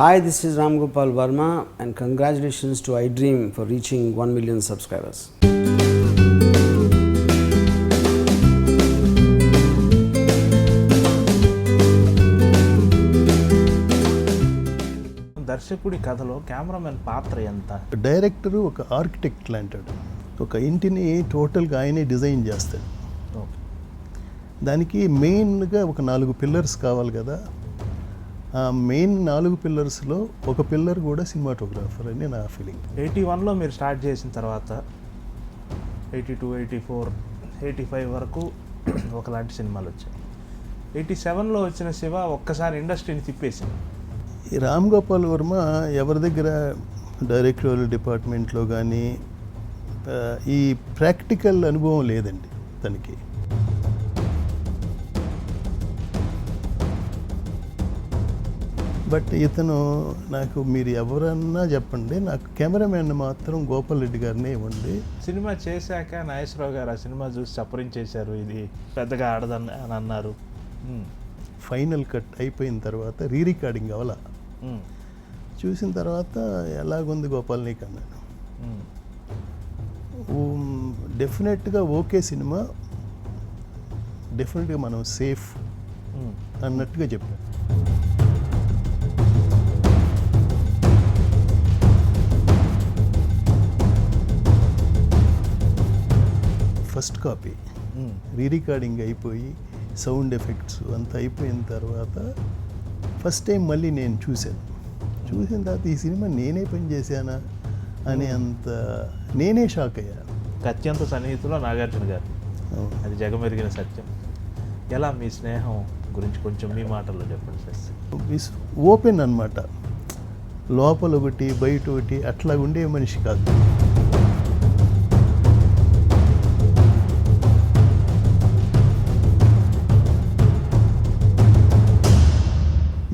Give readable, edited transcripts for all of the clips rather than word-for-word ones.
Hi, this is Ram Gopal Verma and congratulations to iDream for reaching 1 million subscribers. దర్శకుడి కథలో cameraman పాత్ర ఎంత? Director ఒక architect లాంటాడు. ఒక ఇంటిని టోటల్గా ఆయనే డిజైన్ చేస్తాడు. దానికి మెయిన్గా ఒక 4 పిల్లర్స్ కావాలి కదా. ఆ మెయిన్ 4 పిల్లర్స్లో ఒక పిల్లర్ కూడా సినిమాటోగ్రాఫర్ అని నా ఫీలింగ్. 81లో మీరు స్టార్ట్ చేసిన తర్వాత 82, 84, 85 వరకు ఒకలాంటి సినిమాలు వచ్చాయి. 87లో వచ్చిన శివ ఒక్కసారి ఇండస్ట్రీని తిప్పేసింది. ఈ రామ్ గోపాల్ వర్మ ఎవరి దగ్గర డైరెక్టోరియల్ డిపార్ట్మెంట్లో కానీ ఈ ప్రాక్టికల్ అనుభవం లేదండి తనకి. బట్ ఇతను నాకు మీరు ఎవరన్నా చెప్పండి, నాకు కెమెరామెన్ మాత్రం గోపాల్ రెడ్డి గారినే ఇవ్వండి. సినిమా చేశాక నాగేశ్వరరావు గారు ఆ సినిమా చూసి చప్పరించేశారు, ఇది పెద్దగా ఆడదని అని అన్నారు. ఫైనల్ కట్ అయిపోయిన తర్వాత రికార్డింగ్ అవ్వాల. చూసిన తర్వాత ఎలాగుంది గోపాల్ నీకు అన్నాను. డెఫినెట్గా ఓకే సినిమా, డెఫినెట్గా మనం సేఫ్ అన్నట్టుగా చెప్పాను. ఫస్ట్ కాపీ రికార్డింగ్ అయిపోయి సౌండ్ ఎఫెక్ట్స్ అంతా అయిపోయిన తర్వాత ఫస్ట్ టైం మళ్ళీ నేను చూశాను. చూసిన తర్వాత ఈ సినిమా నేనే పని చేశానా అని అంత నేనే షాక్ అయ్యాను. అత్యంత సన్నిహితులో నాగార్జున గారు, అది జగమెరిగిన సత్యం. ఎలా మీ స్నేహం గురించి కొంచెం మీ మాటల్లో చెప్పండి సార్. ఓపెన్ అన్నమాట, లోపల ఒకటి బయట ఒకటి అట్లా ఉండే మనిషి కాదు.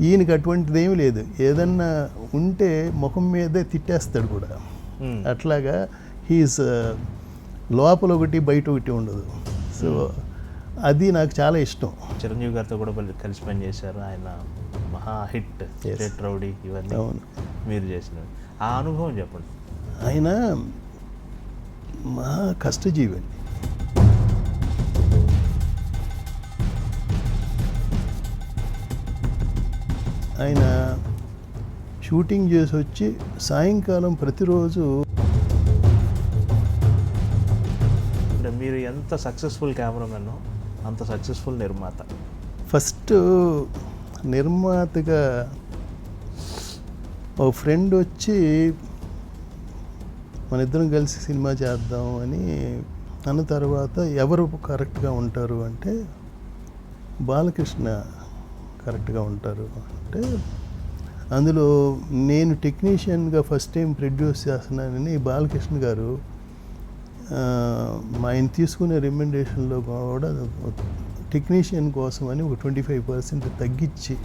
ఈయనకి అటువంటిది ఏమీ లేదు. ఏదన్నా ఉంటే ముఖం మీదే తిట్టేస్తాడు కూడా. అట్లాగా హీస్ లోపల ఒకటి బయట ఒకటి ఉండదు. సో అది నాకు చాలా ఇష్టం. చిరంజీవి గారితో కూడా కలిసి పనిచేశారు. ఆయన మహా హిట్ స్టేట్ రౌడీ ఇవన్నీ మీరు చేసినవి. ఆ అనుభవం చెప్పండి. ఆయన మహా కష్టజీవి అండి. ఆయన షూటింగ్ చేసి వచ్చి సాయంకాలం ప్రతిరోజు. అంటే మీరు ఎంత సక్సెస్ఫుల్ కెమెరామెన్ అంత సక్సెస్ఫుల్ నిర్మాత. ఫస్ట్ నిర్మాతగా ఒక ఫ్రెండ్ వచ్చి మన ఇద్దరం కలిసి సినిమా చేద్దాం అని అన్న తర్వాత ఎవరు కరెక్ట్గా ఉంటారు అంటే బాలకృష్ణ కరెక్ట్గా ఉంటారు అంటే, అందులో నేను టెక్నీషియన్గా ఫస్ట్ టైం ప్రొడ్యూస్ చేస్తున్నానని బాలకృష్ణ గారు ఆయన తీసుకునే రికమెండేషన్లో కూడా టెక్నీషియన్ కోసం అని ఒక 25% తగ్గించి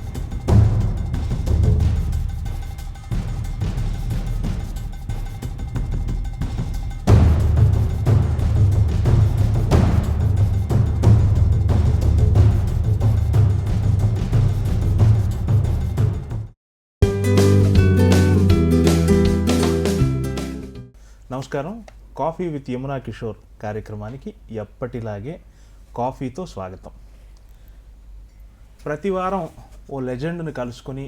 నమస్కారం. కాఫీ విత్ యమునా కిషోర్ కార్యక్రమానికి ఎప్పటిలాగే కాఫీతో స్వాగతం. ప్రతి వారం ఓ లెజెండ్ని కలుసుకుని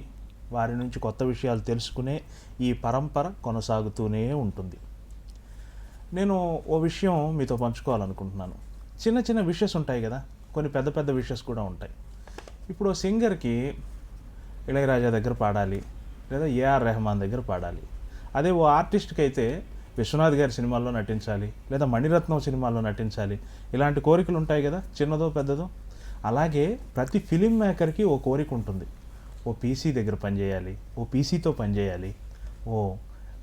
వారి నుంచి కొత్త విషయాలు తెలుసుకునే ఈ పరంపర కొనసాగుతూనే ఉంటుంది. నేను ఓ విషయం మీతో పంచుకోవాలనుకుంటున్నాను. చిన్న చిన్న విషెస్ ఉంటాయి కదా, కొన్ని పెద్ద పెద్ద విషెస్ కూడా ఉంటాయి. ఇప్పుడు సింగర్కి ఇళయరాజా దగ్గర పాడాలి, లేదా ఏఆర్ రెహమాన్ దగ్గర పాడాలి. అదే ఓ ఆర్టిస్ట్కి అయితే విశ్వనాథ్ గారి సినిమాల్లో నటించాలి, లేదా మణిరత్నం సినిమాల్లో నటించాలి. ఇలాంటి కోరికలు ఉంటాయి కదా, చిన్నదో పెద్దదో. అలాగే ప్రతి ఫిలిం మేకర్కి ఓ కోరిక ఉంటుంది. ఓ పీసీ దగ్గర పనిచేయాలి, ఓ పీసీతో పనిచేయాలి, ఓ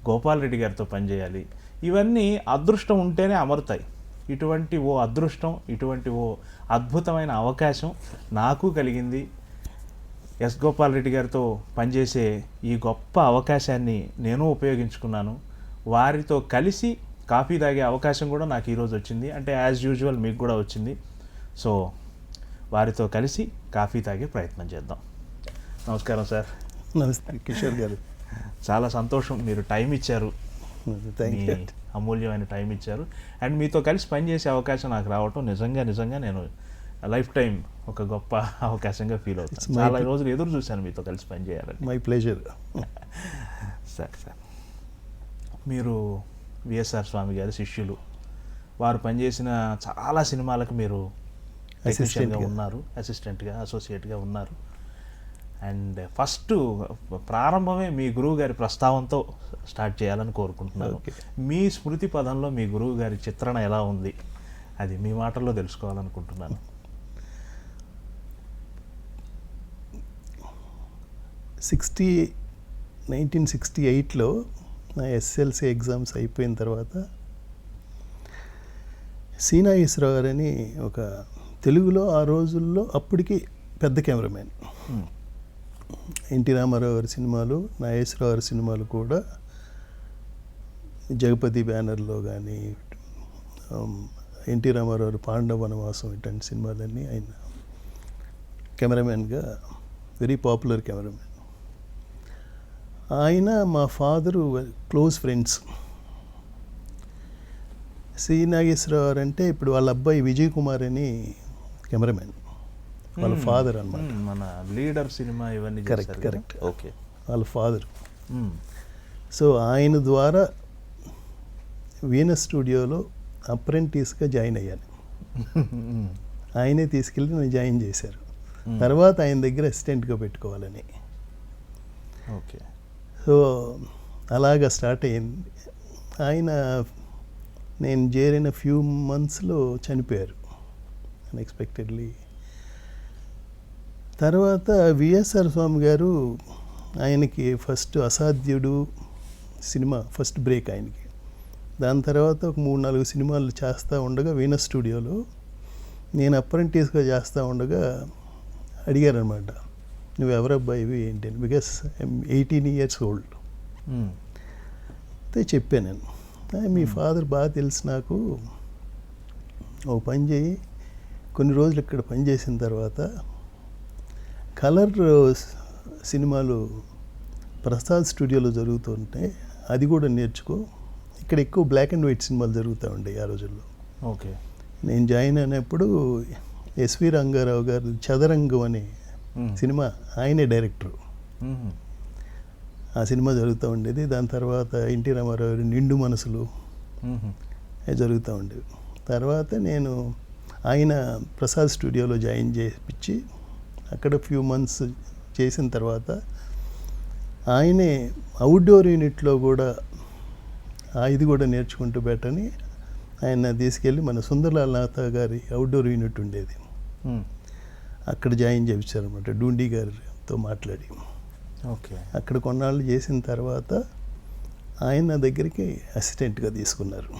గోపాల్ రెడ్డి గారితో పనిచేయాలి. ఇవన్నీ అదృష్టం ఉంటేనే అమరుతాయి. ఇటువంటి ఓ అదృష్టం, ఇటువంటి ఓ అద్భుతమైన అవకాశం నాకు కలిగింది. ఎస్ గోపాల్ రెడ్డి గారితో పనిచేసే ఈ గొప్ప అవకాశాన్ని నేను ఉపయోగించుకున్నాను. వారితో కలిసి కాఫీ తాగే అవకాశం కూడా నాకు ఈరోజు వచ్చింది. అంటే యాజ్ యూజువల్ మీకు కూడా వచ్చింది. సో వారితో కలిసి కాఫీ తాగే ప్రయత్నం చేద్దాం. నమస్కారం సార్. నమస్తే కిషోర్ గారు. చాలా సంతోషం, మీరు టైం ఇచ్చారు, థ్యాంక్ మీ యూ. అమూల్యమైన టైం ఇచ్చారు. అండ్ మీతో కలిసి పనిచేసే అవకాశం నాకు రావటం నిజంగా నేను లైఫ్ టైం ఒక గొప్ప అవకాశంగా ఫీల్ అవుతాను. It's my చాలా రోజులు ఎదురు చూశాను మీతో కలిసి పనిచేయాలని. My pleasure. సార్ మీరు విఎస్ఆర్ స్వామి గారి శిష్యులు, వారు పనిచేసిన చాలా సినిమాలకు మీరు టెక్నీషియన్గా ఉన్నారు, అసిస్టెంట్గా, అసోసియేట్గా ఉన్నారు. అండ్ ఫస్ట్ ప్రారంభమే మీ గురువు గారి ప్రస్తావనతో స్టార్ట్ చేయాలని కోరుకుంటున్నాను. Okay. మీ స్మృతి పదంలో మీ గురువు గారి చిత్రణ ఎలా ఉంది, అది మీ మాటల్లో తెలుసుకోవాలనుకుంటున్నాను. 1968లో నా ఎస్ఎల్సి ఎగ్జామ్స్ అయిపోయిన తర్వాత సీనాగేశ్వరరావు గారని ఒక తెలుగులో ఆ రోజుల్లో అప్పటికి పెద్ద కెమెరామెన్. ఎన్టీ రామారావు గారి సినిమాలు, నాగేశ్వరరావు గారి సినిమాలు కూడా జగపతి బ్యానర్లో కానీ, ఎన్టీ రామారావు గారి పాండవ వనవాసం ఇట్లాంటి సినిమాలన్నీ ఆయన కెమెరామెన్గా వెరీ పాపులర్ కెమెరామెన్. ఆయన మా father close friends. C Nageswara Rao గారు అంటే ఇప్పుడు వాళ్ళ అబ్బాయి విజయ్ కుమార్ అని కెమెరామెన్, వాళ్ళ ఫాదర్ అన్నమాట. మన లీడర్ సినిమా ఇవన్నీ కరెక్ట్ చేశారు కదా? Correct okay. వాళ్ళ ఫాదర్. సో ఆయన ద్వారా వీనస్ స్టూడియోలో అప్రెంటిస్గా జాయిన్ అయ్యాను. ఆయనే తీసుకెళ్ళి నన్ను జాయిన్ చేశారు. తర్వాత ఆయన దగ్గర అసిస్టెంట్గా పెట్టుకోవాలని. ఓకే. సో అలాగా స్టార్ట్ అయింది. ఆయన నేను చేరిన ఫ్యూ మంత్స్లో చనిపోయారు అన్ఎక్స్పెక్టెడ్లీ. తర్వాత విఎస్ఆర్ స్వామి గారు ఆయనకి first Asadhyudu cinema first break ఆయనకి. దాని తర్వాత ఒక 3-4 సినిమాలు చేస్తూ ఉండగా వీనస్ స్టూడియోలో నేను అప్రెంటిస్గా చేస్తూ ఉండగా అడిగారనమాట, నువ్వు ఎవరబ్బాయివి ఏంటి అని. Because I'm 18 years old. అయితే చెప్పాను నేను, మీ ఫాదర్ బాగా తెలుసు నాకు, ఓ పని చేయి, కొన్ని రోజులు ఇక్కడ పనిచేసిన తర్వాత కలర్ సినిమాలు ప్రసాద్ స్టూడియోలో జరుగుతుంటే అది కూడా నేర్చుకో. ఇక్కడ ఎక్కువ బ్లాక్ అండ్ వైట్ సినిమాలు జరుగుతూ ఉండేవి ఆ రోజుల్లో. ఓకే. నేను జాయిన్ అయినప్పుడు ఎస్వి రంగారావు గారు చదరంగం అనే సినిమా ఆయనే డైరెక్టరు. ఆ సినిమా జరుగుతూ ఉండేది. దాని తర్వాత ఎన్టీ రామారావు గారి నిండు మనసులు జరుగుతూ ఉండేవి. తర్వాత నేను ఆయన ప్రసాద్ స్టూడియోలో జాయిన్ చేయించి అక్కడ ఫ్యూ మంత్స్ చేసిన తర్వాత ఆయనే అవుట్డోర్ యూనిట్లో కూడా ఇది కూడా నేర్చుకుంటూ పెట్టని ఆయన తీసుకెళ్ళి మన సుందర్లాల్ నాథా గారి అవుట్డోర్ యూనిట్ ఉండేది, అక్కడ జాయిన్ చేయించారనమాట డూండి గారితో మాట్లాడి. ఓకే. అక్కడ కొన్నాళ్ళు చేసిన తర్వాత ఆయన దగ్గరికి అసిస్టెంట్గా తీసుకున్నారు.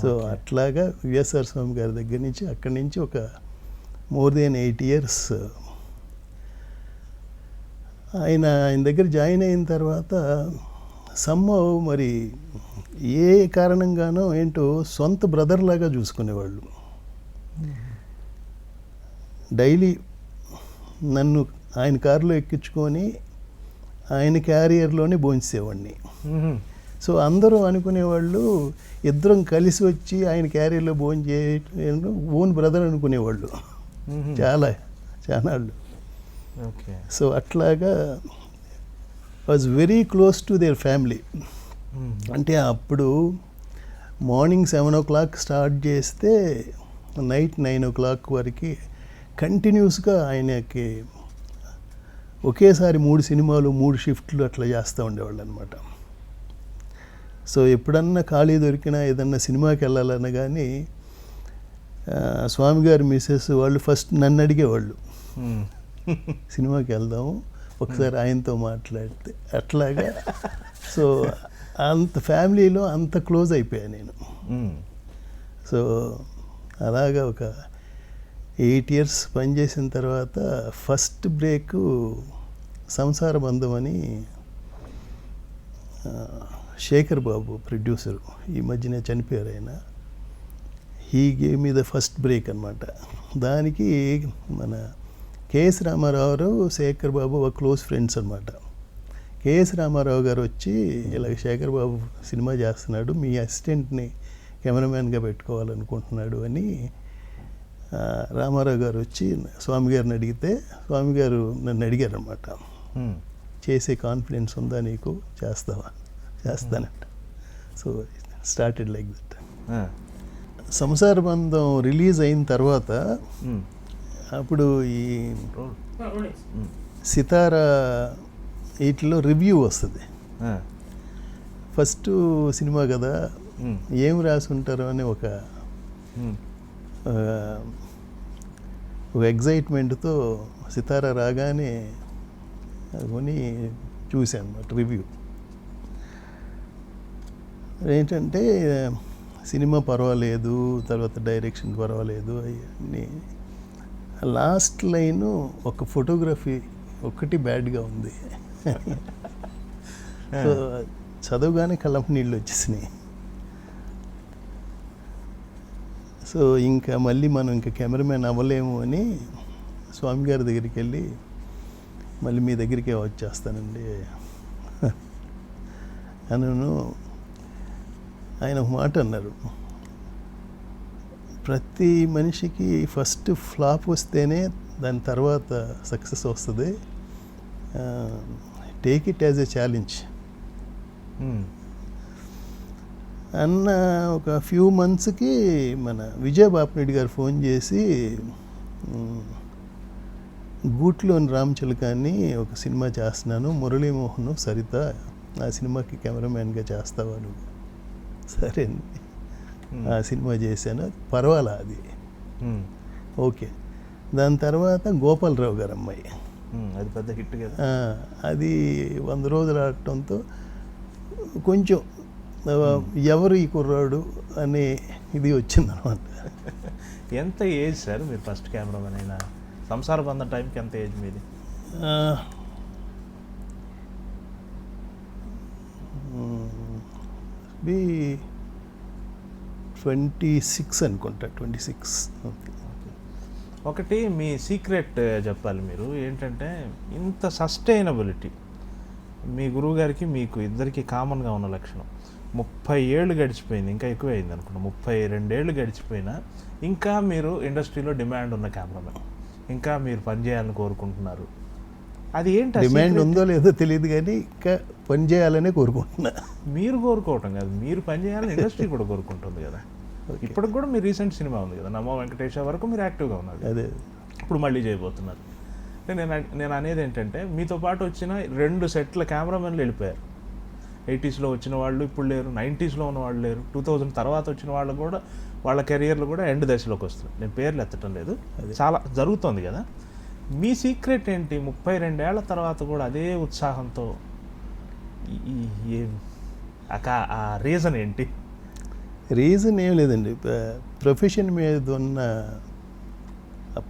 సో అట్లాగా విఎస్ఆర్ స్వామి గారి దగ్గర నుంచి అక్కడి నుంచి ఒక మోర్ దెన్ 8 years ఆయన దగ్గర జాయిన్ అయిన తర్వాత సమ్మవ్ మరి ఏ కారణంగానో ఏంటో సొంత బ్రదర్ లాగా చూసుకునేవాళ్ళు. డైలీ నన్ను ఆయన కారులో ఎక్కించుకొని ఆయన క్యారియర్లోనే భోంచేసేవాడిని. సో అందరూ అనుకునేవాళ్ళు ఇద్దరం కలిసి వచ్చి ఆయన క్యారియర్లో భోంచే ఓన్ బ్రదర్ అనుకునేవాళ్ళు చాలా వాళ్ళు. ఓకే. సో అట్లాగా was very close to their family. అంటే అప్పుడు మార్నింగ్ 7 o'clock స్టార్ట్ చేస్తే నైట్ 9 o'clock వరకు కంటిన్యూస్గా ఆయనకి ఒకేసారి 3 సినిమాలు 3 షిఫ్ట్లు అట్లా చేస్తూ ఉండేవాళ్ళు అనమాట. సో ఎప్పుడన్నా ఖాళీ దొరికినా ఏదన్నా సినిమాకి వెళ్ళాలన్నా కానీ స్వామి గారి మిస్సెస్ వాళ్ళు ఫస్ట్ నన్ను అడిగేవాళ్ళు, సినిమాకి వెళ్దాము ఒకసారి ఆయనతో మాట్లాడితే అట్లాగా. సో అంత ఫ్యామిలీలో అంత క్లోజ్ అయిపోయాను నేను. సో అలాగా ఒక 8 years పనిచేసిన తర్వాత ఫస్ట్ బ్రేక్ సంసార బంధం అని శేఖర్ బాబు ప్రొడ్యూసరు, ఈ మధ్యనే చనిపోయారు ఆయన. He gave me the first break అనమాట. దానికి మన కేఎస్ రామారావు గారు శేఖర్ బాబు ఒక క్లోజ్ ఫ్రెండ్స్ అనమాట. కేఎస్ రామారావు గారు వచ్చి ఇలాగ శేఖర్ బాబు సినిమా చేస్తున్నాడు, మీ అసిస్టెంట్ని కెమెరామ్యాన్గా పెట్టుకోవాలనుకుంటున్నాడు అని రామారావు గారు వచ్చి స్వామి గారిని అడిగితే స్వామి గారు నన్ను అడిగారు అనమాట, చేసే కాన్ఫిడెన్స్ ఉందా నీకు, చేస్తావా? చేస్తానంట. So started like that. Samsara Bandham release అయిన తర్వాత అప్పుడు ఈ సితారా వీటిలో రివ్యూ వస్తుంది. ఫస్ట్ సినిమా కదా, ఏం రాసి ఉంటారో అని ఒక ఎగ్జైట్మెంట్తో సితారా రాగానే కొని చూశాను అన్నమాట రివ్యూ. ఏంటంటే సినిమా పర్వాలేదు, తర్వాత డైరెక్షన్ పర్వాలేదు, అవన్నీ. లాస్ట్ లైను ఒక ఫోటోగ్రఫీ ఒక్కటి బ్యాడ్గా ఉంది. సో చదవగానే కళ్ళంపు నీళ్ళు వచ్చేసినాయి. సో ఇంకా మళ్ళీ మనం ఇంకా కెమెరామెన్ అవ్వలేము అని స్వామి గారి దగ్గరికి వెళ్ళి మళ్ళీ మీ దగ్గరికే వచ్చేస్తానండి అనను. ఆయన ఒక మాట అన్నారు, ప్రతి మనిషికి ఫస్ట్ ఫ్లాప్ వస్తేనే దాని తర్వాత సక్సెస్ వస్తుంది, take it as a challenge అన్న. ఒక ఫ్యూ మంత్స్కి మన విజయ బాపిరెడ్డి గారు ఫోన్ చేసి గూట్లోని రామచిలకాన్ని ఒక సినిమా చేస్తున్నాను, మురళీమోహన్ సరిత ఆ సినిమాకి కెమెరామ్యాన్గా చేస్తావా నువ్వు? సరే అండి, ఆ సినిమా చేశాను, పర్వాలా అది ఓకే. దాని తర్వాత గోపాలరావు గారు అమ్మాయి, అది పెద్ద హిట్ కదా, అది 100 రోజులు ఆడటంతో కొంచెం ఎవరు ఈ కుర్రాడు అనే ఇది వచ్చిందనమాట. ఎంత ఏజ్ సార్ మీరు ఫస్ట్ కెమెరామెన్ అయినా? సంసార బంధం టైంకి ఎంత ఏజ్ మీది? 26 అనుకుంటా, 26. ఒకటి మీ సీక్రెట్ చెప్పాలి మీరు, ఏంటంటే ఇంత సస్టైనబిలిటీ మీ గురువుగారికి మీకు ఇద్దరికి కామన్గా ఉన్న లక్షణం. 30 ఏళ్ళు గడిచిపోయింది, ఇంకా ఎక్కువ అయింది అనుకుంటా, 32 ఏళ్ళు గడిచిపోయినా ఇంకా మీరు ఇండస్ట్రీలో డిమాండ్ ఉన్న కెమెరామెన్, ఇంకా మీరు పనిచేయాలని కోరుకుంటున్నారు. అది ఏంటి? డిమాండ్ ఉందో లేదో తెలియదు కానీ ఇంకా పని చేయాలనే కోరుకుంటున్నా. మీరు కోరుకోవటం కాదు, మీరు పని చేయాలని ఇండస్ట్రీ కూడా కోరుకుంటుంది కదా. ఇప్పటికి కూడా మీ రీసెంట్ సినిమా ఉంది కదా, నమో వెంకటేశ వరకు మీరు యాక్టివ్గా ఉన్నారు, అదే ఇప్పుడు మళ్ళీ చేయబోతున్నారు. నేను అనేది ఏంటంటే మీతో పాటు వచ్చిన 2 సెట్ల కెమెరామెన్లు వెళ్ళిపోయారు. 80s వచ్చిన వాళ్ళు ఇప్పుడు లేరు, 90s ఉన్న వాళ్ళు లేరు, 2000 తర్వాత వచ్చిన వాళ్ళు కూడా వాళ్ళ కెరియర్లు కూడా ఎండ్ దశలోకి వస్తున్నారు. నేను పేర్లు ఎత్తటం లేదు, చాలా జరుగుతుంది కదా. మీ సీక్రెట్ ఏంటి? 32 ఏళ్ల తర్వాత కూడా అదే ఉత్సాహంతో ఆ రీజన్ ఏంటి? రీజన్ ఏం లేదండి, ప్రొఫెషన్ మీద ఉన్న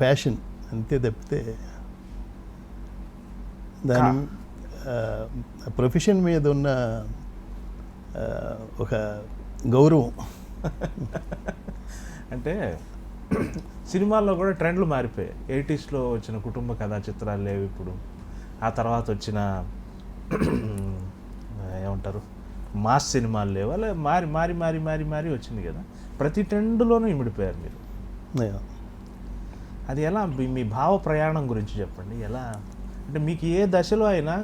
ప్యాషన్ అంతే తప్పితే దాని ప్రొఫెషన్ మీద ఉన్న ఒక గౌరవం. అంటే సినిమాల్లో కూడా ట్రెండ్లు మారిపోయాయి. 80s వచ్చిన కుటుంబ కథా చిత్రాలు లేవు ఇప్పుడు, ఆ తర్వాత వచ్చిన ఏమంటారు మాస్ సినిమాలు లేవు, అలా మారి మారి మారి మారి మారి వచ్చింది కదా. ప్రతి ట్రెండ్లోనూ ఇమిడిపోయారు మీరు. అది ఎలా? మీ భావ ప్రయాణం గురించి చెప్పండి. ఎలా అంటే మీకు ఏ దశలో అయినా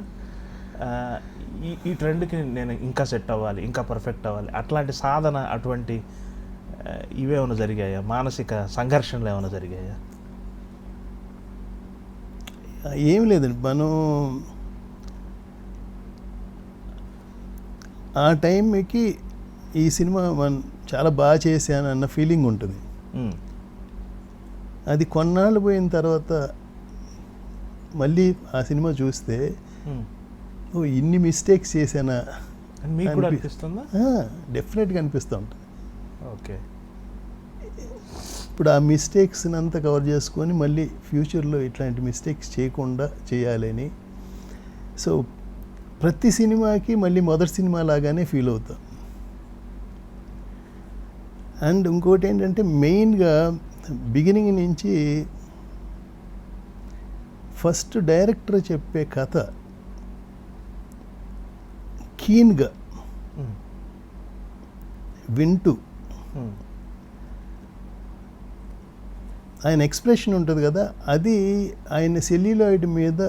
ఈ ట్రెండ్కి నేను ఇంకా సెట్ అవ్వాలి, ఇంకా పర్ఫెక్ట్ అవ్వాలి, అట్లాంటి సాధన, అటువంటి ఇవేమైనా జరిగాయా? మానసిక సంఘర్షణలు ఏమైనా జరిగాయా? ఏం లేదండి, మనం ఆ టైంకి ఈ సినిమా మనం చాలా బాగా చేశాను అన్న ఫీలింగ్ ఉంటుంది. అది కొన్నాళ్ళు పోయిన తర్వాత మళ్ళీ ఆ సినిమా చూస్తే ఓ ఇన్ని మిస్టేక్స్ చేశానా మీకు కూడా అనిపిస్తుందా? డెఫినెట్గా అనిపిస్తూ ఉంటుంది. ఓకే, ఇప్పుడు ఆ మిస్టేక్స్ని అంతా కవర్ చేసుకొని మళ్ళీ ఫ్యూచర్లో ఇట్లాంటి మిస్టేక్స్ చేయకుండా చేయాలని, సో ప్రతి సినిమాకి మళ్ళీ మొదటి సినిమా లాగానే ఫీల్ అవుతాం. అండ్ ఇంకోటి ఏంటంటే మెయిన్గా బిగినింగ్ నుంచి ఫస్ట్ డైరెక్టర్ చెప్పే కథ కీన్గా వింటూ ఆయన ఎక్స్ప్రెషన్ ఉంటుంది కదా, అది ఆయన సెల్యులాయిడ్ మీద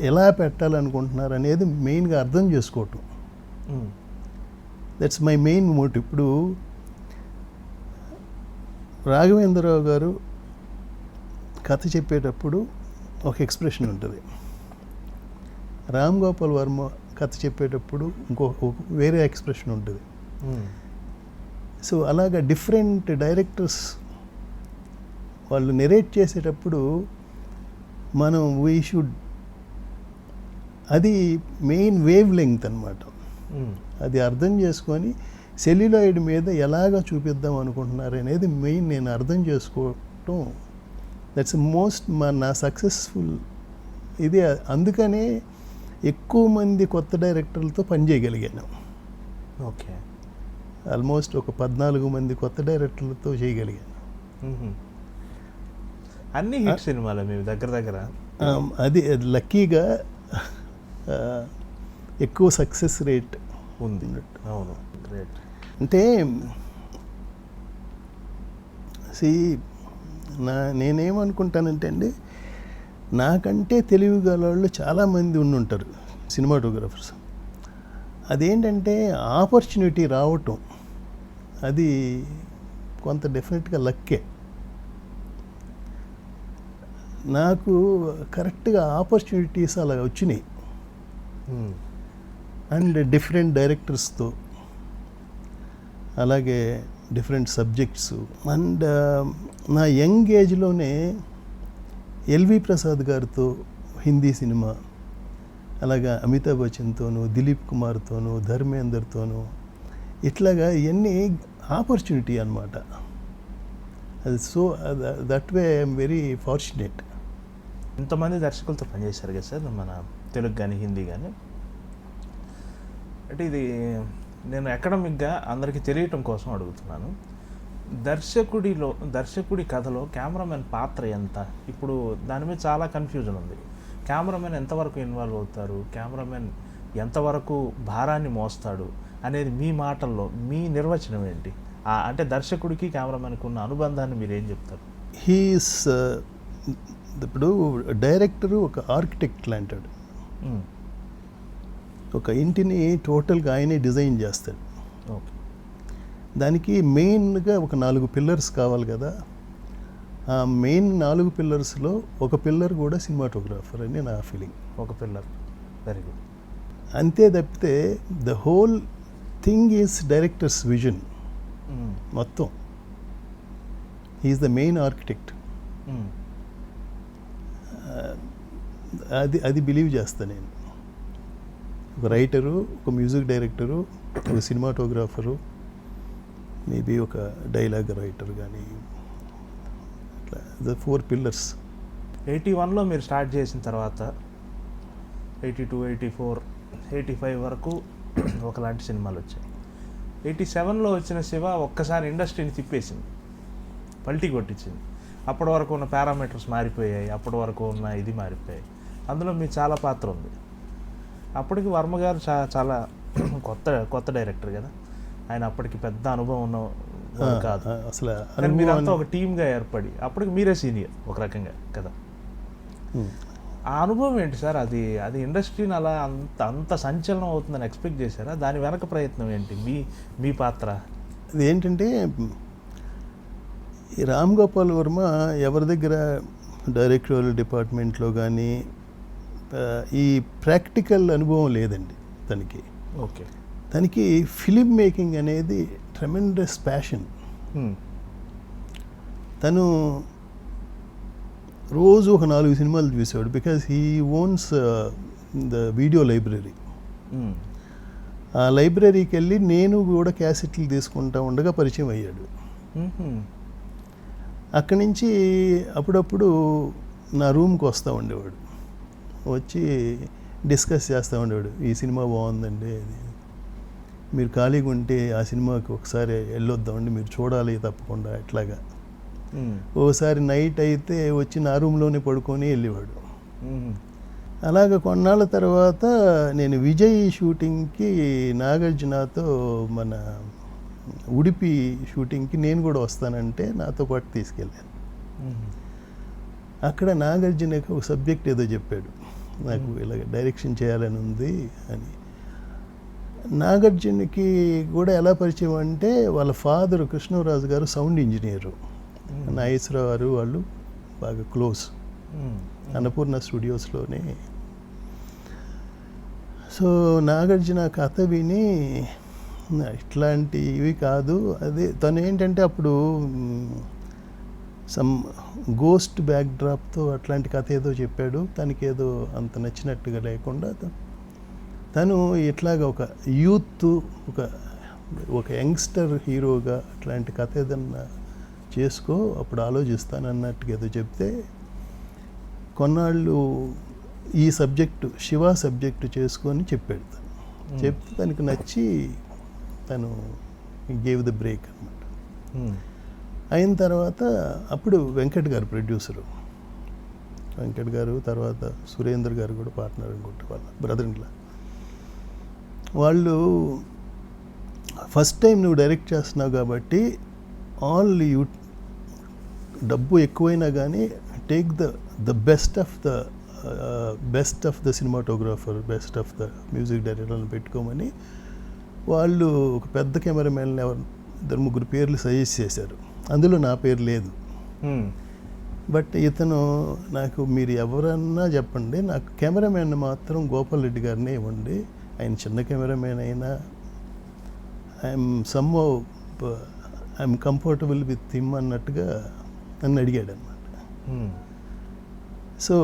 ఎలా పెట్టాలనుకుంటున్నారు అనేది మెయిన్గా అర్థం చేసుకోవటం. That's my main motive. ఇప్పుడు రాఘవేంద్రరావు గారు కథ చెప్పేటప్పుడు ఒక ఎక్స్ప్రెషన్ ఉంటుంది, రామ్ గోపాల్ వర్మ కథ చెప్పేటప్పుడు వేరే ఎక్స్ప్రెషన్ ఉంటుంది. సో అలాగా డిఫరెంట్ డైరెక్టర్స్ వాళ్ళు నెరేట్ చేసేటప్పుడు మనం వీ షుడ్, అది మెయిన్ వేవ్ లెంగ్త్ అనమాట. అది అర్థం చేసుకొని సెల్యులాయిడ్ మీద ఎలాగ చూపిద్దాం అనుకుంటున్నారు అనేది మెయిన్ నేను అర్థం చేసుకోవటం. దట్స్ మోస్ట్ నా సక్సెస్ఫుల్ ఇది. అందుకనే ఎక్కువ మంది కొత్త డైరెక్టర్లతో పనిచేయగలిగాను. ఓకే, ఆల్మోస్ట్ ఒక 14 మంది కొత్త డైరెక్టర్లతో చేయగలిగాను. అన్ని హిట్ సినిమాలే మీ దగ్గర దగ్గర. అది లక్కీగా ఎక్కువ సక్సెస్ రేట్ ఉంది. అవును, గ్రేట్. అంటే నేనేమనుకుంటానంటే అండి, నాకంటే తెలివి గల వాళ్ళు చాలామంది ఉండుంటారు సినిమాటోగ్రాఫర్స్. అదేంటంటే ఆపర్చునిటీ రావటం అది కొంత డెఫినెట్గా లక్కే. నాకు కరెక్ట్గా ఆపర్చునిటీస్ అలా వచ్చినాయి, అండ్ డిఫరెంట్ డైరెక్టర్స్తో, అలాగే డిఫరెంట్ సబ్జెక్ట్స్. అండ్ నా యంగ్ ఏజ్లోనే ఎల్వి ప్రసాద్ గారితో హిందీ సినిమా, అలాగా అమితాబ్ బచ్చన్తోనూ, దిలీప్ కుమార్తోనూ, ధర్మేందర్తోనూ, ఇట్లాగా ఇవన్నీ ఆపర్చునిటీ అన్నమాట. అది so that way I'm very fortunate. ఇంతమంది దర్శకులతో పనిచేశారు కదా సార్, మన తెలుగు కానీ హిందీ కానీ. అంటే ఇది నేను అకాడమిక్గా అందరికీ తెలియటం కోసం అడుగుతున్నాను. దర్శకుడి కథలో కెమెరామెన్ పాత్ర ఎంత? ఇప్పుడు దాని మీద చాలా కన్ఫ్యూజన్ ఉంది. కెమెరామెన్ ఎంతవరకు ఇన్వాల్వ్ అవుతారు, కెమెరామెన్ ఎంతవరకు భారాన్ని మోస్తాడు అనేది మీ మాటల్లో మీ నిర్వచనం ఏంటి? అంటే దర్శకుడికి కెమెరామెన్కి ఉన్న అనుబంధాన్ని మీరు ఏం చెప్తారు? హీస్ ఇప్పుడు డైరెక్టరు ఒక ఆర్కిటెక్ట్ లాంటాడు. ఒక ఇంటిని టోటల్గా ఆయనే డిజైన్ చేస్తాడు. ఓకే, దానికి మెయిన్గా ఒక 4 పిల్లర్స్ కావాలి కదా. ఆ మెయిన్ 4 పిల్లర్స్లో ఒక పిల్లర్ కూడా సినిమాటోగ్రాఫర్ అని నా ఫీలింగ్. ఒక పిల్లర్, వెరీ గుడ్. అంతే తప్పితే the whole thing is director's vision మొత్తం. He is the main architect. అది బిలీవ్ చేస్తాను నేను. ఒక రైటరు, ఒక మ్యూజిక్ డైరెక్టరు, ఒక సినిమాటోగ్రాఫరు, మేబీ ఒక డైలాగ్ రైటర్ కానీ, అట్లా ద 4 పిల్లర్స్. 81లో మీరు స్టార్ట్ చేసిన తర్వాత 82, 84, 85 వరకు ఒకలాంటి సినిమాలు వచ్చాయి. 87లో వచ్చిన శివ ఒక్కసారి ఇండస్ట్రీని తిప్పేసింది, పల్టీ కొట్టించింది. అప్పటి వరకు ఉన్న పారామీటర్స్ మారిపోయాయి, అప్పటి వరకు ఉన్న ఇది మారిపోయాయి. అందులో మీ చాలా పాత్ర ఉంది. అప్పటికి వర్మ గారు చాలా కొత్త డైరెక్టర్ కదా, ఆయన అప్పటికి పెద్ద అనుభవం ఉన్న కాదు అసలు. మీరంతా ఒక టీమ్గా ఏర్పడి అప్పటికి మీరే సీనియర్ ఒక రకంగా కదా. ఆ అనుభవం ఏంటి సార్? అది ఇండస్ట్రీని అలా అంత సంచలనం అవుతుందని ఎక్స్పెక్ట్ చేశారా? దాని వెనక ప్రయత్నం ఏంటి, మీ పాత్ర? అది ఏంటంటే, ఈ రామ్ గోపాల్ వర్మ ఎవరి దగ్గర డైరెక్టోరియల్ డిపార్ట్మెంట్లో కానీ ఈ ప్రాక్టికల్ అనుభవం లేదండి తనకి. ఓకే, తనకి ఫిలిం మేకింగ్ అనేది ట్రెమెండస్ ప్యాషన్. తను రోజు ఒక 4 సినిమాలు చూసాడు, because he owns the video library. ఆ లైబ్రరీకి వెళ్ళి నేను కూడా క్యాసెట్లు తీసుకుంటా ఉండగా పరిచయం అయ్యాడు. అక్కడి నుంచి అప్పుడప్పుడు నా రూమ్కి వస్తూ ఉండేవాడు, వచ్చి డిస్కస్ చేస్తూ ఉండేవాడు. ఈ సినిమా బాగుందండి, మీరు ఖాళీగా ఉంటే ఆ సినిమాకి ఒకసారి వెళ్ళొద్దామండి, మీరు చూడాలి తప్పకుండా. ఎట్లాగా ఓసారి నైట్ అయితే వచ్చి నా రూమ్లోనే పడుకొని వెళ్ళేవాడు. అలాగ కొన్నాళ్ళ తర్వాత నేను విజయ్ షూటింగ్కి నాగార్జునతో మన ఉడిపి షూటింగ్కి నేను కూడా వస్తానంటే నాతో పాటు తీసుకెళ్ళాను. అక్కడ నాగార్జునకి ఒక సబ్జెక్ట్ ఏదో చెప్పాడు, నాకు ఇలాగ డైరెక్షన్ చేయాలని ఉంది అని. నాగార్జునకి కూడా ఎలా పరిచయం అంటే వాళ్ళ ఫాదర్ కృష్ణరాజు గారు సౌండ్ ఇంజనీరు, నాగేశ్వరరావు గారు వాళ్ళు బాగా క్లోజ్, అన్నపూర్ణ స్టూడియోస్లోనే. సో నాగార్జున కథ విని ఇట్లాంటివి కాదు, అదే తను ఏంటంటే అప్పుడు సమ్ గోస్ట్ బ్యాక్ డ్రాప్తో అట్లాంటి కథ ఏదో చెప్పాడు, తనకి ఏదో అంత నచ్చినట్టుగా లేకుండా తను ఇట్లాగ ఒక యూత్ ఒక యంగ్స్టర్ హీరోగా అట్లాంటి కథ ఏదన్నా చేసుకో అప్పుడు ఆలోచిస్తాను అన్నట్టుగా ఏదో చెప్తే, కొన్నాళ్ళు ఈ సబ్జెక్టు శివ సబ్జెక్టు చేసుకొని చెప్పాడు. తను చెప్తే తనకి నచ్చి తను గేవ్ ద బ్రేక్ అనమాట. అయిన తర్వాత అప్పుడు వెంకట్ గారు ప్రొడ్యూసరు, వెంకట్ గారు తర్వాత సురేంద్ర గారు కూడా పార్ట్నర్ అనుకుంటే వాళ్ళ బ్రదర్ ఇన్లా. వాళ్ళు ఫస్ట్ టైం నువ్వు డైరెక్ట్ చేస్తున్నావు కాబట్టి ఆల్ యూ డబ్బు ఎక్కువైనా కానీ take the best of the cinematographer, best of the music డైరెక్టర్ని పెట్టుకోమని వాళ్ళు ఒక పెద్ద కెమెరామెన్ ఇద్దరు ముగ్గురు పేర్లు సజెస్ట్ చేశారు. అందులో నా పేరు లేదు. బట్ ఇతను నాకు మీరు ఎవరన్నా చెప్పండి, నాకు కెమెరామెన్ మాత్రం గోపాల్ రెడ్డి గారినే ఇవ్వండి, ఆయన చిన్న కెమెరామెన్ అయినా ఐఎమ్ కంఫర్టబుల్ విత్ హిమ్ అన్నట్టుగా నన్ను అడిగాడు అనమాట. సో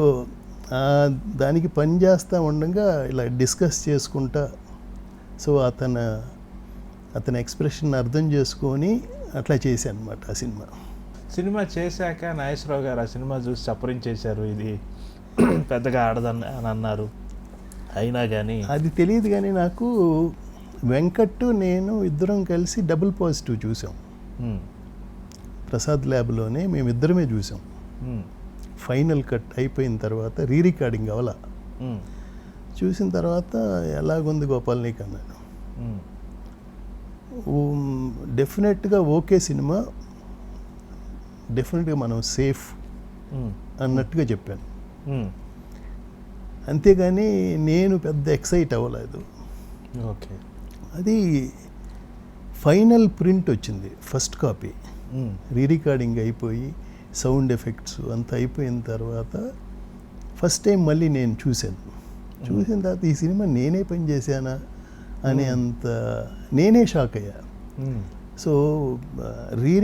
దానికి పని చేస్తూ ఉండగా ఇలా డిస్కస్ చేసుకుంటా, సో అతని ఎక్స్ప్రెషన్ అర్థం చేసుకొని అట్లా చేశాను అనమాట ఆ సినిమా చేశాక నాగేశ్వరరావు గారు ఆ సినిమా చూసి చప్పరించేశారు, ఇది పెద్దగా ఆడదని అని అన్నారు. అయినా కానీ అది తెలియదు, కానీ నాకు వెంకట్ నేను ఇద్దరం కలిసి డబుల్ పాజిటివ్ చూసాం ప్రసాద్ ల్యాబ్లోనే, మేమిద్దరమే చూసాం. ఫైనల్ కట్ అయిపోయిన తర్వాత రికార్డింగ్ అవలా చూసిన తర్వాత ఎలాగుంది గోపాల్ నీకు అన్నాను. డెఫినెట్గా ఓకే సినిమా, డెఫినెట్గా మనం సేఫ్ అన్నట్టుగా చెప్పాను. అంతేగాని నేను పెద్ద ఎక్సైట్ అవ్వలేదు. ఓకే. అది ఫైనల్ ప్రింట్ వచ్చింది, ఫస్ట్ కాపీ రికార్డింగ్ అయిపోయి సౌండ్ ఎఫెక్ట్స్ అంతా అయిపోయిన తర్వాత ఫస్ట్ టైం మళ్ళీ నేను చూశాను. చూసిన తర్వాత ఈ సినిమా నేనే పని చేశానా అని అంత నేనే షాక్ అయ్యా. సో